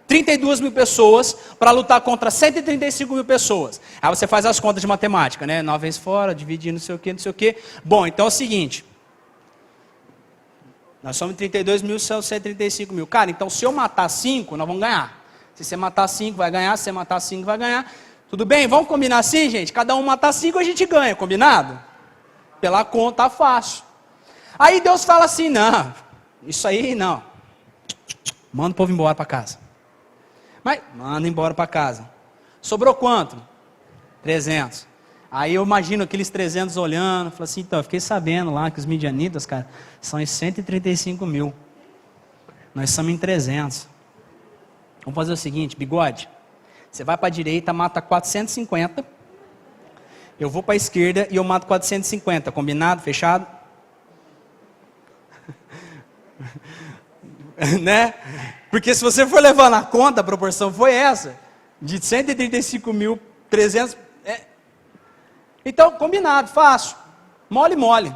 32 mil pessoas para lutar contra 135 mil pessoas. Aí você faz as contas de matemática, né? 9 vezes fora, dividir não sei o que. Bom, então é o seguinte. Nós somos 32 mil, são 135 mil. Cara, então se eu matar 5, nós vamos ganhar. Se você matar 5, vai ganhar. Se você matar 5, vai ganhar. Tudo bem? Vamos combinar assim, gente? Cada um matar 5, a gente ganha. Combinado? pela conta, tá fácil. Aí Deus fala assim, não, isso aí não. Manda o povo embora para casa. Mas, manda embora para casa. Sobrou quanto? 300. Aí eu imagino aqueles 300 olhando, falo assim, então, eu fiquei sabendo lá que os midianitas, cara, são em 135 mil. Nós somos em 300. Vamos fazer o seguinte, bigode, você vai para a direita, mata 450, eu vou para a esquerda e eu mato 450, combinado, fechado? Né? Porque se você for levar na conta, a proporção foi essa, de 135 mil, 300, então, combinado, fácil, mole, mole.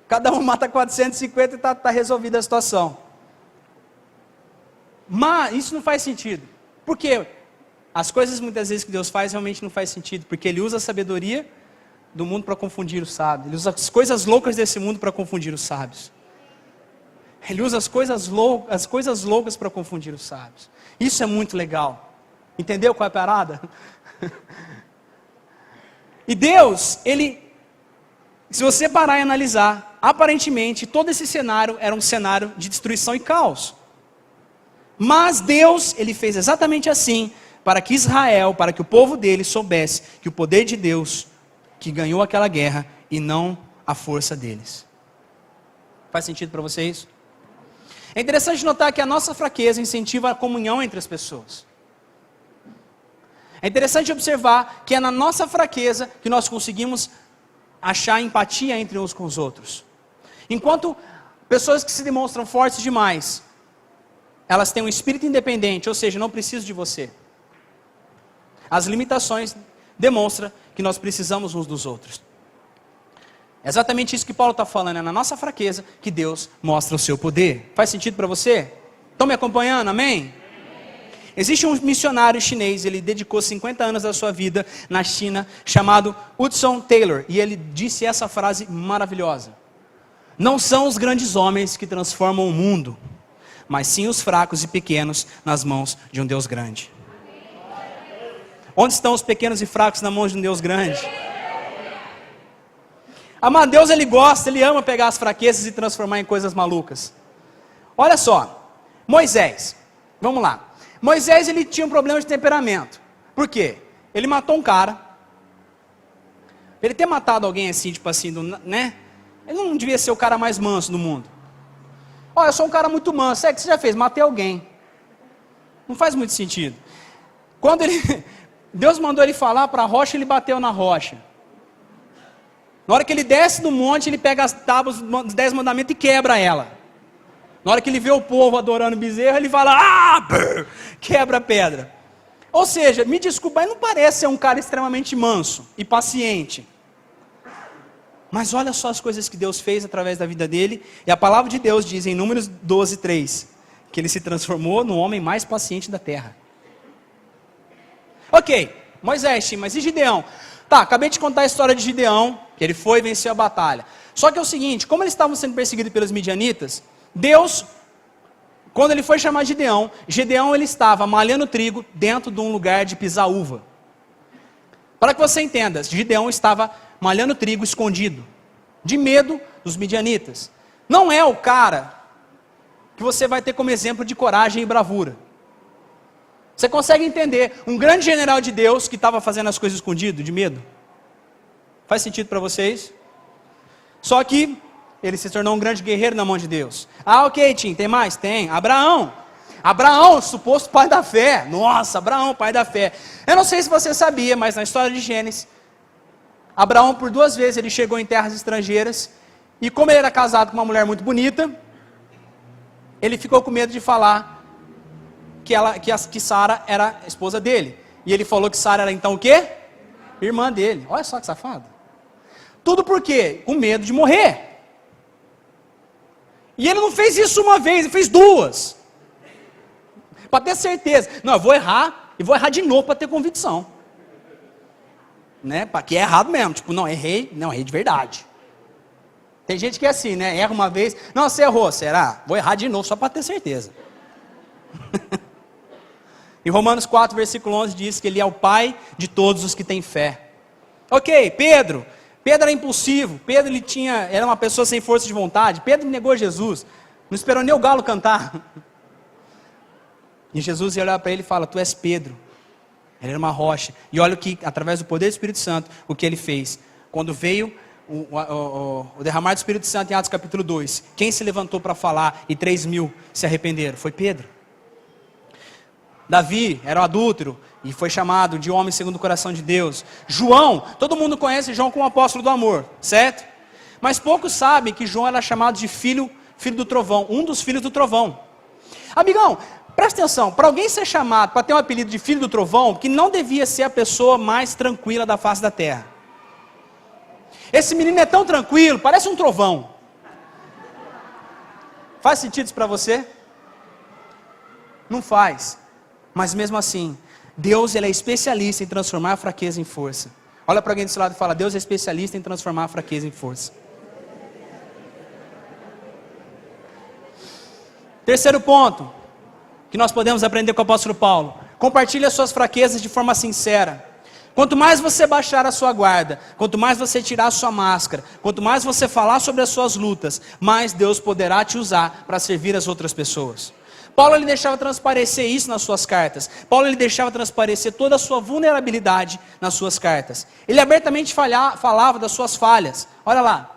Cada um mata 450 e está resolvida a situação. Mas isso não faz sentido. Por quê? As coisas muitas vezes que Deus faz realmente não faz sentido, porque Ele usa a sabedoria do mundo para confundir os sábios. Ele usa as coisas loucas desse mundo para confundir os sábios. Ele usa as coisas loucas para confundir os sábios. Isso é muito legal. Entendeu qual é a parada? E Deus, se você parar e analisar, aparentemente todo esse cenário era um cenário de destruição e caos. Mas Deus, Ele fez exatamente assim, para que Israel, para que o povo dele soubesse que o poder de Deus, que ganhou aquela guerra, e não a força deles. Faz sentido para vocês? É interessante notar que a nossa fraqueza incentiva a comunhão entre as pessoas. É interessante observar que é na nossa fraqueza que nós conseguimos achar empatia entre uns com os outros. Enquanto pessoas que se demonstram fortes demais, elas têm um espírito independente, ou seja, não precisam de você. As limitações demonstram que nós precisamos uns dos outros. É exatamente isso que Paulo está falando, é na nossa fraqueza que Deus mostra o seu poder. Faz sentido para você? Estão me acompanhando, amém? Existe um missionário chinês, ele dedicou 50 anos da sua vida na China, chamado Hudson Taylor, e ele disse essa frase maravilhosa: não são os grandes homens que transformam o mundo, mas sim os fracos e pequenos nas mãos de um Deus grande. Onde estão os pequenos e fracos nas mãos de um Deus grande? Amado, Deus ele gosta, ele ama pegar as fraquezas e transformar em coisas malucas. Olha só, Moisés, vamos lá. Moisés ele tinha um problema de temperamento. Por quê? Ele matou um cara. Ele ter matado alguém assim, tipo assim, né? Ele não devia ser o cara mais manso do mundo. Olha, eu sou um cara muito manso. É que você já fez? Matei alguém. Não faz muito sentido. Quando Deus mandou ele falar para a rocha, ele bateu na rocha. Na hora que ele desce do monte, ele pega as tábuas dos 10 mandamentos e quebra ela. Na hora que ele vê o povo adorando bezerro, ele fala, quebra a pedra. Ou seja, me desculpa, mas não parece ser um cara extremamente manso e paciente. Mas olha só as coisas que Deus fez através da vida dele. E a palavra de Deus diz em Números 12:3, que ele se transformou no homem mais paciente da terra. Ok, Moisés, mas e Gideão? Tá, acabei de contar a história de Gideão, que ele foi e venceu a batalha. Só que é o seguinte, como eles estavam sendo perseguidos pelos midianitas, Deus, quando ele foi chamar Gideão, ele estava malhando trigo dentro de um lugar de pisar uva. Para que você entenda, Gideão estava malhando trigo escondido, de medo dos midianitas. Não é o cara que você vai ter como exemplo de coragem e bravura. Você consegue entender um grande general de Deus que estava fazendo as coisas escondido, de medo? Faz sentido para vocês? Só que ele se tornou um grande guerreiro na mão de Deus. Ah, ok, Tim, tem mais? Tem. Abraão, suposto pai da fé. Nossa, Abraão, pai da fé. Eu não sei se você sabia, mas na história de Gênesis, Abraão por 2 vezes ele chegou em terras estrangeiras, e como ele era casado com uma mulher muito bonita, ele ficou com medo de falar que Sara era a esposa dele. E ele falou que Sara era então o quê? Irmã dele. Olha só que safado. Tudo por quê? Com medo de morrer. E ele não fez isso uma vez, ele fez 2. Para ter certeza. Não, eu vou errar, e vou errar de novo para ter convicção. Né? Para que é errado mesmo. Tipo, não, errei de verdade. Tem gente que é assim, né? Erra uma vez. Não, você errou, será? Vou errar de novo só para ter certeza. Em Romanos 4, versículo 11 diz que ele é o pai de todos os que têm fé. Ok, Pedro Pedro era impulsivo, Pedro era uma pessoa sem força de vontade, Pedro negou Jesus, não esperou nem o galo cantar. E Jesus ia olhar para ele e fala: tu és Pedro. Ele era uma rocha. E olha o que, através do poder do Espírito Santo, o que ele fez. Quando veio o derramar do Espírito Santo em Atos capítulo 2, quem se levantou para falar e 3.000 se arrependeram? Foi Pedro. Davi era um adúltero e foi chamado de homem segundo o coração de Deus. João, todo mundo conhece João como apóstolo do amor, certo? Mas poucos sabem que João era chamado de filho do trovão, um dos filhos do trovão. Amigão, presta atenção, para alguém ser chamado, para ter um apelido de filho do trovão, que não devia ser a pessoa mais tranquila da face da terra. Esse menino é tão tranquilo, parece um trovão. Faz sentido isso para você? Não faz. Mas mesmo assim, Deus ele é especialista em transformar a fraqueza em força. Olha para alguém desse lado e fala: Deus é especialista em transformar a fraqueza em força. Terceiro ponto que nós podemos aprender com o apóstolo Paulo: compartilhe as suas fraquezas de forma sincera. Quanto mais você baixar a sua guarda, quanto mais você tirar a sua máscara, quanto mais você falar sobre as suas lutas, mais Deus poderá te usar para servir as outras pessoas. Paulo ele deixava transparecer isso nas suas cartas. Paulo ele deixava transparecer toda a sua vulnerabilidade nas suas cartas. Ele abertamente falava das suas falhas. Olha lá.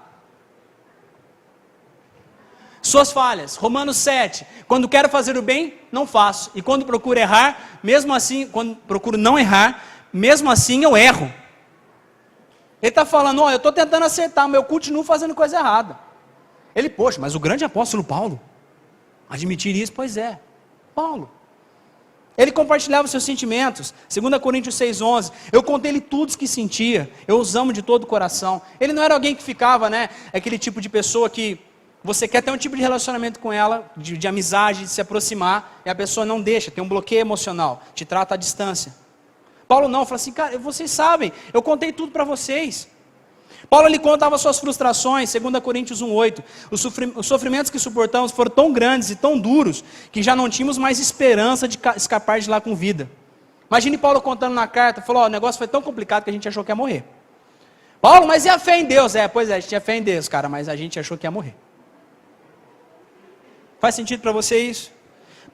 Suas falhas. Romanos 7. Quando quero fazer o bem, não faço. E quando procuro errar, mesmo assim, quando procuro não errar, mesmo assim eu erro. Ele está falando: ó, eu estou tentando acertar, mas eu continuo fazendo coisa errada. Ele, poxa, mas o grande apóstolo Paulo admitir isso? Pois é, Paulo. Ele compartilhava os seus sentimentos. 2 Coríntios 6,11. Eu contei-lhe tudo o que sentia. Eu os amo de todo o coração. Ele não era alguém que ficava, aquele tipo de pessoa que você quer ter um tipo de relacionamento com ela, de amizade, de se aproximar, e a pessoa não deixa, tem um bloqueio emocional, te trata à distância. Paulo não, fala assim: cara, vocês sabem, eu contei tudo para vocês. Paulo ele contava suas frustrações, 2 Coríntios 1,8. Os sofrimentos que suportamos foram tão grandes e tão duros, que já não tínhamos mais esperança de escapar de lá com vida. Imagine Paulo contando na carta, falou: ó, o negócio foi tão complicado que a gente achou que ia morrer. Paulo, mas e a fé em Deus? Pois é, a gente tinha fé em Deus, cara, mas a gente achou que ia morrer. Faz sentido para você isso?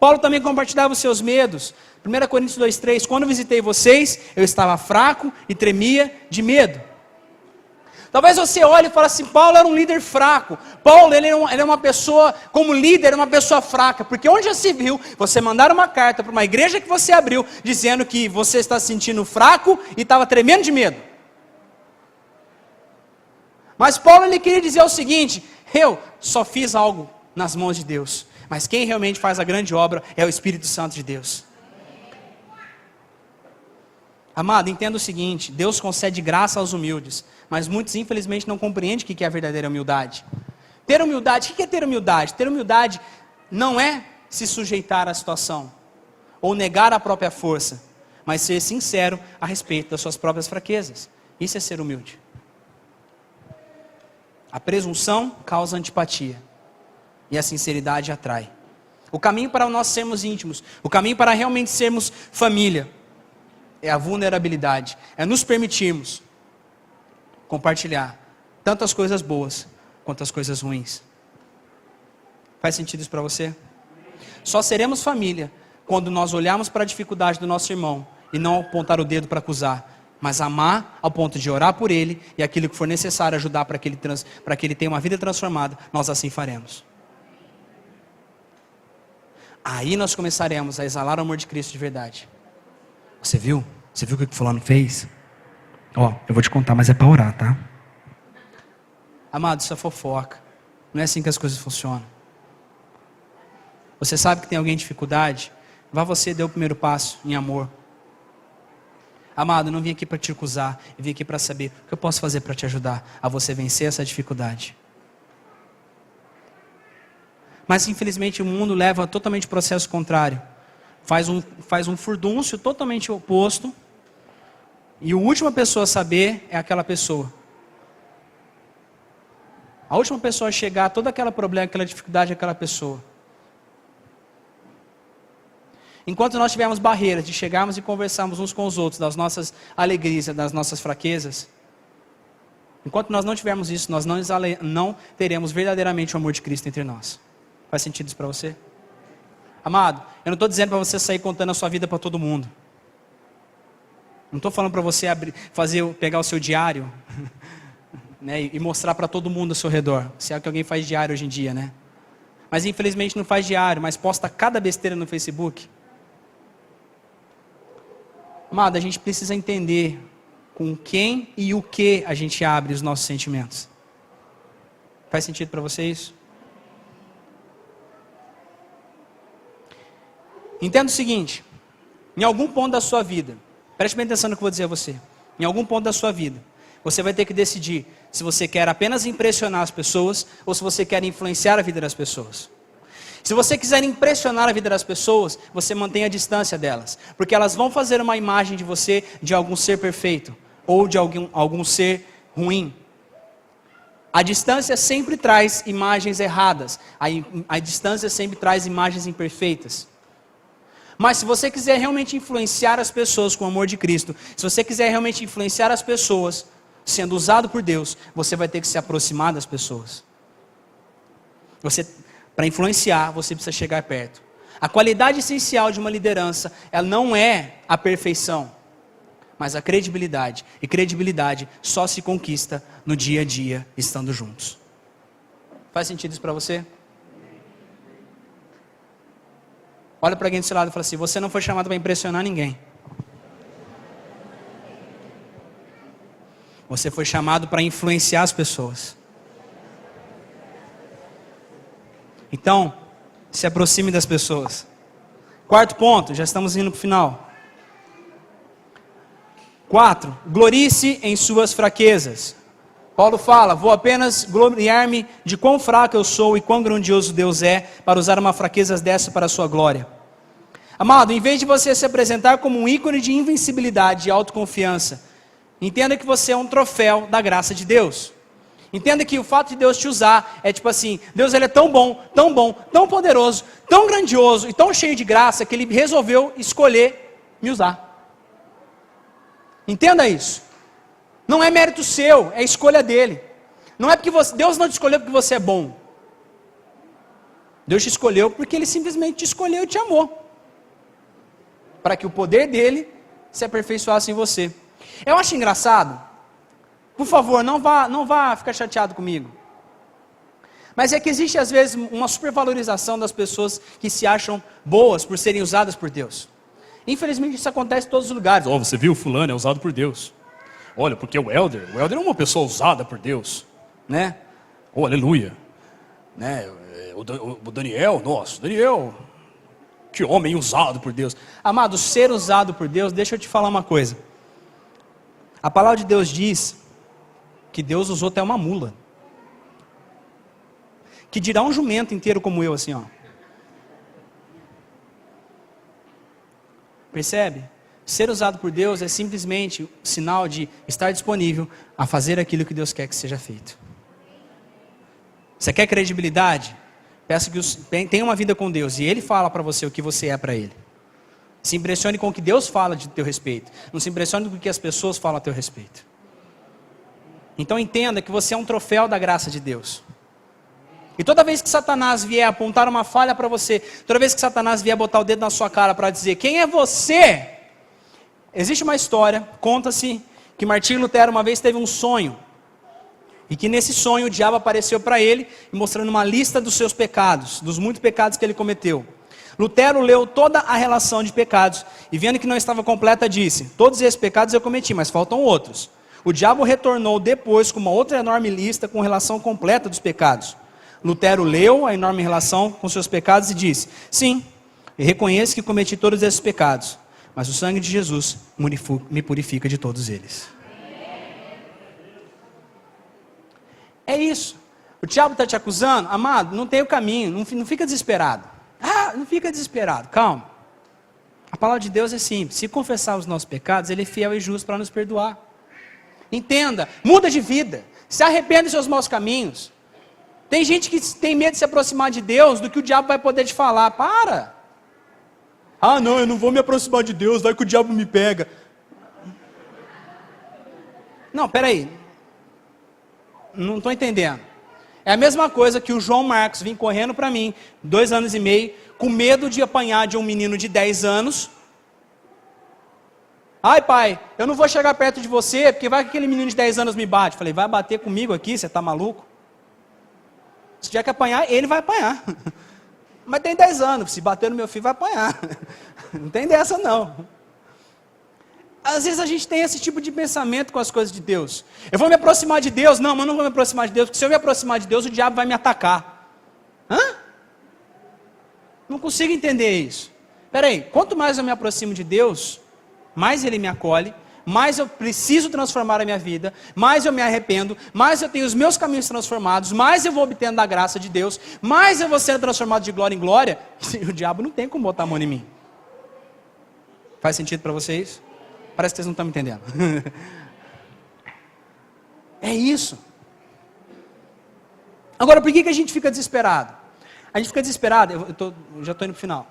Paulo também compartilhava os seus medos. 1 Coríntios 2,3. Quando visitei vocês, eu estava fraco e tremia de medo. Talvez você olhe e fale assim: Paulo era um líder fraco. Paulo ele é uma pessoa, como líder, é uma pessoa fraca. Porque onde já se viu você mandar uma carta para uma igreja que você abriu, dizendo que você está se sentindo fraco e estava tremendo de medo? Mas Paulo ele queria dizer o seguinte: eu só fiz algo nas mãos de Deus, mas quem realmente faz a grande obra é o Espírito Santo de Deus. Amado, entenda o seguinte: Deus concede graça aos humildes, mas muitos infelizmente não compreendem o que é a verdadeira humildade. Ter humildade, o que é ter humildade? Ter humildade não é se sujeitar à situação, ou negar a própria força, mas ser sincero a respeito das suas próprias fraquezas. Isso é ser humilde. A presunção causa antipatia, e a sinceridade atrai. O caminho para nós sermos íntimos, o caminho para realmente sermos família, é a vulnerabilidade, é nos permitirmos compartilhar tanto as coisas boas quanto as coisas ruins. Faz sentido isso para você? Só seremos família quando nós olharmos para a dificuldade do nosso irmão e não apontar o dedo para acusar, mas amar ao ponto de orar por ele, e aquilo que for necessário ajudar para que ele tenha uma vida transformada, nós assim faremos. Aí nós começaremos a exalar o amor de Cristo de verdade. Você viu? Você viu o que o fulano fez? Ó, eu vou te contar, mas é para orar, tá? Amado, isso é fofoca. Não é assim que as coisas funcionam. Você sabe que tem alguém em dificuldade? Vá você e dê o primeiro passo em amor. Amado, eu não vim aqui para te acusar. Eu vim aqui para saber o que eu posso fazer para te ajudar a você vencer essa dificuldade. Mas infelizmente o mundo leva totalmente o processo contrário. Faz um furdúncio totalmente oposto. E a última pessoa a saber é aquela pessoa. A última pessoa a chegar a todo aquele problema, aquela dificuldade é aquela pessoa. Enquanto nós tivermos barreiras de chegarmos e conversarmos uns com os outros das nossas alegrias, das nossas fraquezas, Enquanto nós não tivermos isso, nós não teremos verdadeiramente o amor de Cristo entre nós. Faz sentido isso para você? Amado, eu não estou dizendo para você sair contando a sua vida para todo mundo. Não estou falando para você pegar o seu diário né, e mostrar para todo mundo ao seu redor. Se é o que alguém faz diário hoje em dia, né? Mas infelizmente não faz diário, mas posta cada besteira no Facebook. Amado, a gente precisa entender com quem e o que a gente abre os nossos sentimentos. Faz sentido para você isso? Entenda o seguinte, em algum ponto da sua vida, preste bem atenção no que eu vou dizer a você, em algum ponto da sua vida, você vai ter que decidir se você quer apenas impressionar as pessoas ou se você quer influenciar a vida das pessoas. Se você quiser impressionar a vida das pessoas, você mantém a distância delas, porque elas vão fazer uma imagem de você de algum ser perfeito ou de algum ser ruim. A distância sempre traz imagens erradas, a distância sempre traz imagens imperfeitas. Mas se você quiser realmente influenciar as pessoas com o amor de Cristo, se você quiser realmente influenciar as pessoas, sendo usado por Deus, você vai ter que se aproximar das pessoas. Para influenciar, você precisa chegar perto. A qualidade essencial de uma liderança, ela não é a perfeição, mas a credibilidade. E credibilidade só se conquista no dia a dia, estando juntos. Faz sentido isso para você? Olha para alguém do seu lado e fala assim, você não foi chamado para impressionar ninguém. Você foi chamado para influenciar as pessoas. Então, se aproxime das pessoas. Quarto ponto, já estamos indo para o final. 4, glorie-se em suas fraquezas. Paulo fala, vou apenas gloriar-me de quão fraco eu sou e quão grandioso Deus é, para usar uma fraqueza dessa para a sua glória. Amado, em vez de você se apresentar como um ícone de invencibilidade e autoconfiança, entenda que você é um troféu da graça de Deus. Entenda que o fato de Deus te usar é tipo assim, Deus ele é tão bom, tão poderoso, tão grandioso e tão cheio de graça que Ele resolveu escolher me usar. Entenda isso. Não é mérito seu, é escolha dele. Não é porque Deus não te escolheu porque você é bom. Deus te escolheu porque Ele simplesmente te escolheu e te amou. Para que o poder dele se aperfeiçoasse em você. Eu acho engraçado. Por favor, não vá ficar chateado comigo. Mas é que existe às vezes uma supervalorização das pessoas que se acham boas por serem usadas por Deus. Infelizmente isso acontece em todos os lugares. Oh, você viu, fulano é usado por Deus. Olha, porque o Elder é uma pessoa usada por Deus. Né? Oh, aleluia. Né? O Daniel, nossa, Daniel, que homem usado por Deus. Amado, ser usado por Deus, deixa eu te falar uma coisa. A palavra de Deus diz que Deus usou até uma mula. Que dirá um jumento inteiro como eu, assim, ó. Percebe? Ser usado por Deus é simplesmente sinal de estar disponível a fazer aquilo que Deus quer que seja feito. Você quer credibilidade? Peça que tenha uma vida com Deus e Ele fala para você o que você é para Ele. Se impressione com o que Deus fala de teu respeito. Não se impressione com o que as pessoas falam a teu respeito. Então entenda que você é um troféu da graça de Deus. E toda vez que Satanás vier apontar uma falha para você, toda vez que Satanás vier botar o dedo na sua cara para dizer, quem é você? Existe uma história, conta-se que Martinho Lutero uma vez teve um sonho. E que nesse sonho o diabo apareceu para ele, mostrando uma lista dos seus pecados, dos muitos pecados que ele cometeu. Lutero leu toda a relação de pecados, e vendo que não estava completa, disse, todos esses pecados eu cometi, mas faltam outros. O diabo retornou depois com uma outra enorme lista com relação completa dos pecados. Lutero leu a enorme relação com seus pecados e disse, sim, eu reconheço que cometi todos esses pecados, mas o sangue de Jesus me purifica de todos eles. É isso. O diabo está te acusando, amado, não tem o caminho, não fica desesperado. Não fica desesperado, calma. A palavra de Deus é simples, se confessar os nossos pecados, Ele é fiel e justo para nos perdoar. Entenda, muda de vida, se arrependa dos seus maus caminhos. Tem gente que tem medo de se aproximar de Deus, do que o diabo vai poder te falar, para. Não, eu não vou me aproximar de Deus, vai que o diabo me pega. Não, peraí. Não estou entendendo. É a mesma coisa que o João Marcos vir correndo para mim, 2 anos e meio, com medo de apanhar de um menino de 10 anos. Ai pai, eu não vou chegar perto de você, porque vai que aquele menino de 10 anos me bate. Falei, vai bater comigo aqui, você está maluco? Se tiver que apanhar, ele vai apanhar. Mas tem 10 anos, se bater no meu filho vai apanhar. Não tem dessa não. Às vezes a gente tem esse tipo de pensamento com as coisas de Deus. Eu vou me aproximar de Deus? Não, mas eu não vou me aproximar de Deus, porque se eu me aproximar de Deus, o diabo vai me atacar. Hã? Não consigo entender isso. Peraí, quanto mais eu me aproximo de Deus, mais Ele me acolhe, mais eu preciso transformar a minha vida, mais eu me arrependo, mais eu tenho os meus caminhos transformados, mais eu vou obtendo a graça de Deus, mais eu vou sendo transformado de glória em glória, e o diabo não tem como botar a mão em mim. Faz sentido para vocês? Parece que vocês não estão me entendendo. É isso. Agora, por que a gente fica desesperado? A gente fica desesperado, eu já estou indo para o final.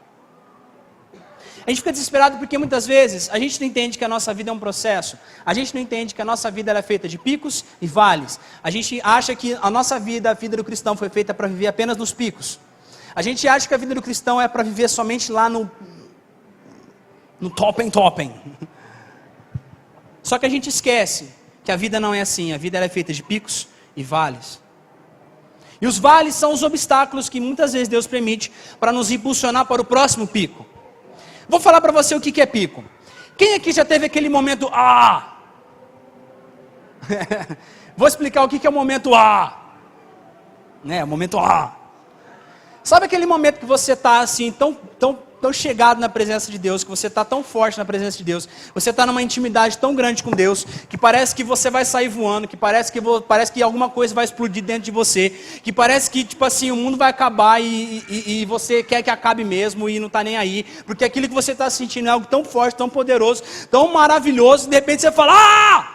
A gente fica desesperado porque muitas vezes a gente não entende que a nossa vida é um processo. A gente não entende que a nossa vida ela é feita de picos e vales. A gente acha que a nossa vida, a vida do cristão foi feita para viver apenas nos picos. A gente acha que a vida do cristão é para viver somente lá no topen. Só que a gente esquece que a vida não é assim. A vida ela é feita de picos e vales. E os vales são os obstáculos que muitas vezes Deus permite para nos impulsionar para o próximo pico. Vou falar para você o que é pico. Quem aqui já teve aquele momento Vou explicar o que é o momento O momento Sabe aquele momento que você está assim, tão chegado na presença de Deus, que você está tão forte na presença de Deus, você está numa intimidade tão grande com Deus, que parece que você vai sair voando, que parece que alguma coisa vai explodir dentro de você, que parece que tipo assim, o mundo vai acabar e você quer que acabe mesmo e não está nem aí, porque aquilo que você está sentindo é algo tão forte, tão poderoso, tão maravilhoso, de repente você fala,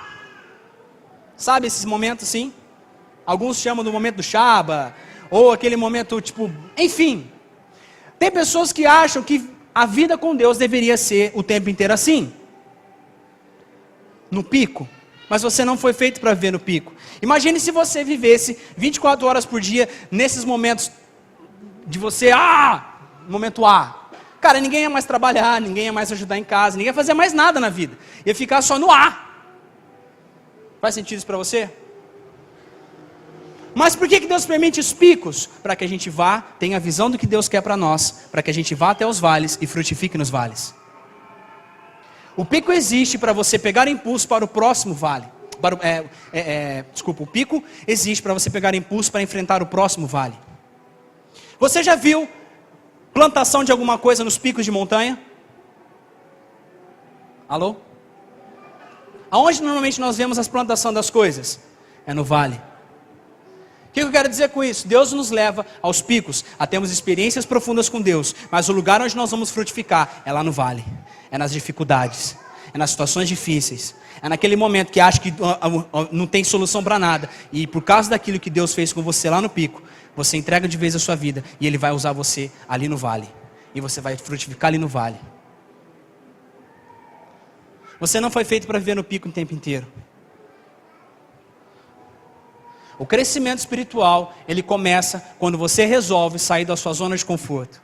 Sabe esses momentos assim? Alguns chamam do momento do Shaba, ou aquele momento tipo, enfim. Tem pessoas que acham que a vida com Deus deveria ser o tempo inteiro assim. No pico. Mas você não foi feito para viver no pico. Imagine se você vivesse 24 horas por dia nesses momentos de você, momento Cara, ninguém ia mais trabalhar, ninguém ia mais ajudar em casa, ninguém ia fazer mais nada na vida. Ia ficar só no Faz sentido isso para você? Mas por que Deus permite os picos? Para que a gente vá, tenha a visão do que Deus quer para nós, para que a gente vá até os vales e frutifique nos vales. O pico existe para você pegar impulso para o próximo vale. O pico existe para você pegar impulso para enfrentar o próximo vale. Você já viu plantação de alguma coisa nos picos de montanha? Alô? Aonde normalmente nós vemos as plantações das coisas? É no vale. O que eu quero dizer com isso? Deus nos leva aos picos, a termos experiências profundas com Deus, mas o lugar onde nós vamos frutificar é lá no vale, é nas dificuldades, é nas situações difíceis, é naquele momento que acha que não tem solução para nada, e por causa daquilo que Deus fez com você lá no pico, você entrega de vez a sua vida, e Ele vai usar você ali no vale, e você vai frutificar ali no vale. Você não foi feito para viver no pico o tempo inteiro. O crescimento espiritual, ele começa quando você resolve sair da sua zona de conforto.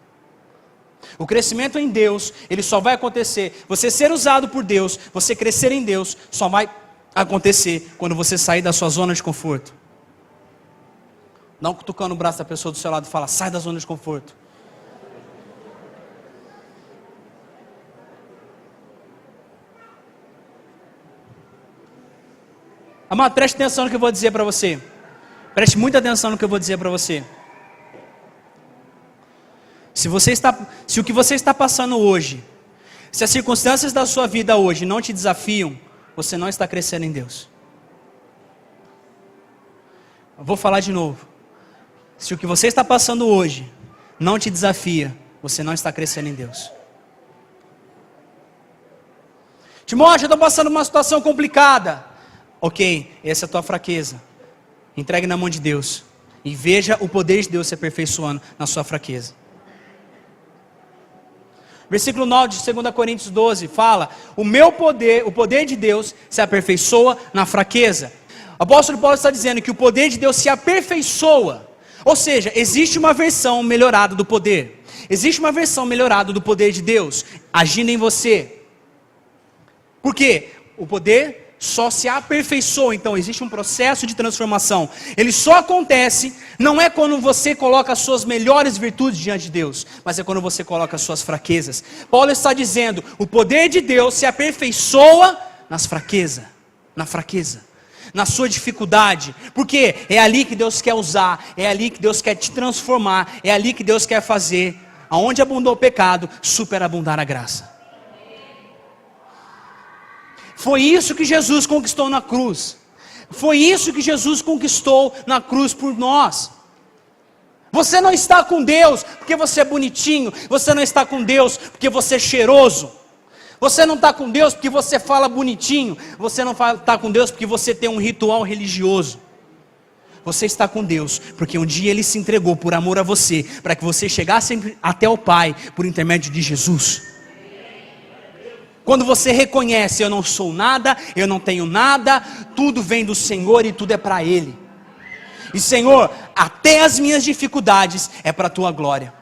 O crescimento em Deus, ele só vai acontecer, você ser usado por Deus, você crescer em Deus, só vai acontecer quando você sair da sua zona de conforto. Não cutucando o braço da pessoa do seu lado e fala, sai da zona de conforto. Amado, preste atenção no que eu vou dizer para você. Preste muita atenção no que eu vou dizer para você. Se o que você está passando hoje, se as circunstâncias da sua vida hoje não te desafiam, você não está crescendo em Deus. Eu vou falar de novo. Se o que você está passando hoje não te desafia, você não está crescendo em Deus. Timóteo, eu estou passando uma situação complicada. Ok, essa é a tua fraqueza. Entregue na mão de Deus. E veja o poder de Deus se aperfeiçoando na sua fraqueza. Versículo 9 de 2 Coríntios 12 fala: o meu poder, o poder de Deus se aperfeiçoa na fraqueza. O apóstolo Paulo está dizendo que o poder de Deus se aperfeiçoa. Ou seja, existe uma versão melhorada do poder. Existe uma versão melhorada do poder de Deus agindo em você. Por quê? O poder só se aperfeiçoa, então existe um processo de transformação. Ele só acontece, não é quando você coloca as suas melhores virtudes diante de Deus, mas é quando você coloca as suas fraquezas. Paulo está dizendo, o poder de Deus se aperfeiçoa na fraqueza, na sua dificuldade, porque é ali que Deus quer usar, é ali que Deus quer te transformar, é ali que Deus quer fazer, aonde abundou o pecado, superabundar a graça. Foi isso que Jesus conquistou na cruz. Foi isso que Jesus conquistou na cruz por nós. Você não está com Deus porque você é bonitinho. Você não está com Deus porque você é cheiroso. Você não está com Deus porque você fala bonitinho. Você não está com Deus porque você tem um ritual religioso. Você está com Deus porque um dia Ele se entregou por amor a você, para que você chegasse até o Pai por intermédio de Jesus. Quando você reconhece, eu não sou nada, eu não tenho nada, tudo vem do Senhor e tudo é para Ele. E Senhor, até as minhas dificuldades é para a Tua glória.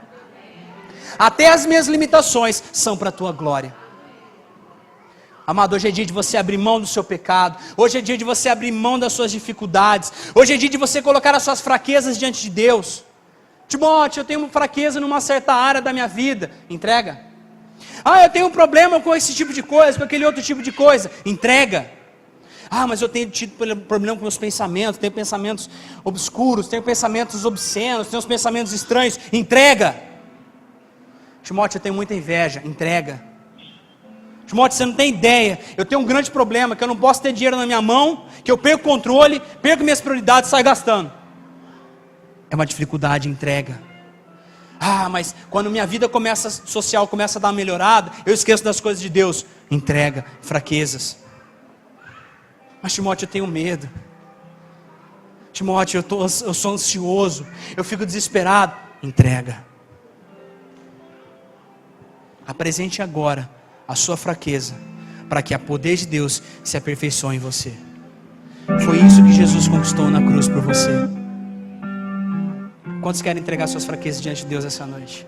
Até as minhas limitações são para a Tua glória. Amado, hoje é dia de você abrir mão do seu pecado. Hoje é dia de você abrir mão das suas dificuldades. Hoje é dia de você colocar as suas fraquezas diante de Deus. Timóteo, eu tenho uma fraqueza numa certa área da minha vida. Entrega. Eu tenho um problema com esse tipo de coisa, com aquele outro tipo de coisa. Entrega. Mas eu tenho tido problema com meus pensamentos. Tenho pensamentos obscuros, tenho pensamentos obscenos, tenho uns pensamentos estranhos. Entrega. Timóteo, eu tenho muita inveja. Entrega. Timóteo, você não tem ideia. Eu tenho um grande problema, que eu não posso ter dinheiro na minha mão, que eu perco o controle, perco minhas prioridades e saio gastando. É uma dificuldade. Entrega. Mas quando minha vida social começa a dar uma melhorada, eu esqueço das coisas de Deus. Entrega, fraquezas. Mas Timóteo, eu tenho medo. Timóteo, eu sou ansioso, eu fico desesperado. Entrega. Apresente agora a sua fraqueza, para que o poder de Deus se aperfeiçoe em você. Foi isso que Jesus conquistou na cruz por você. Quantos querem entregar suas fraquezas diante de Deus essa noite?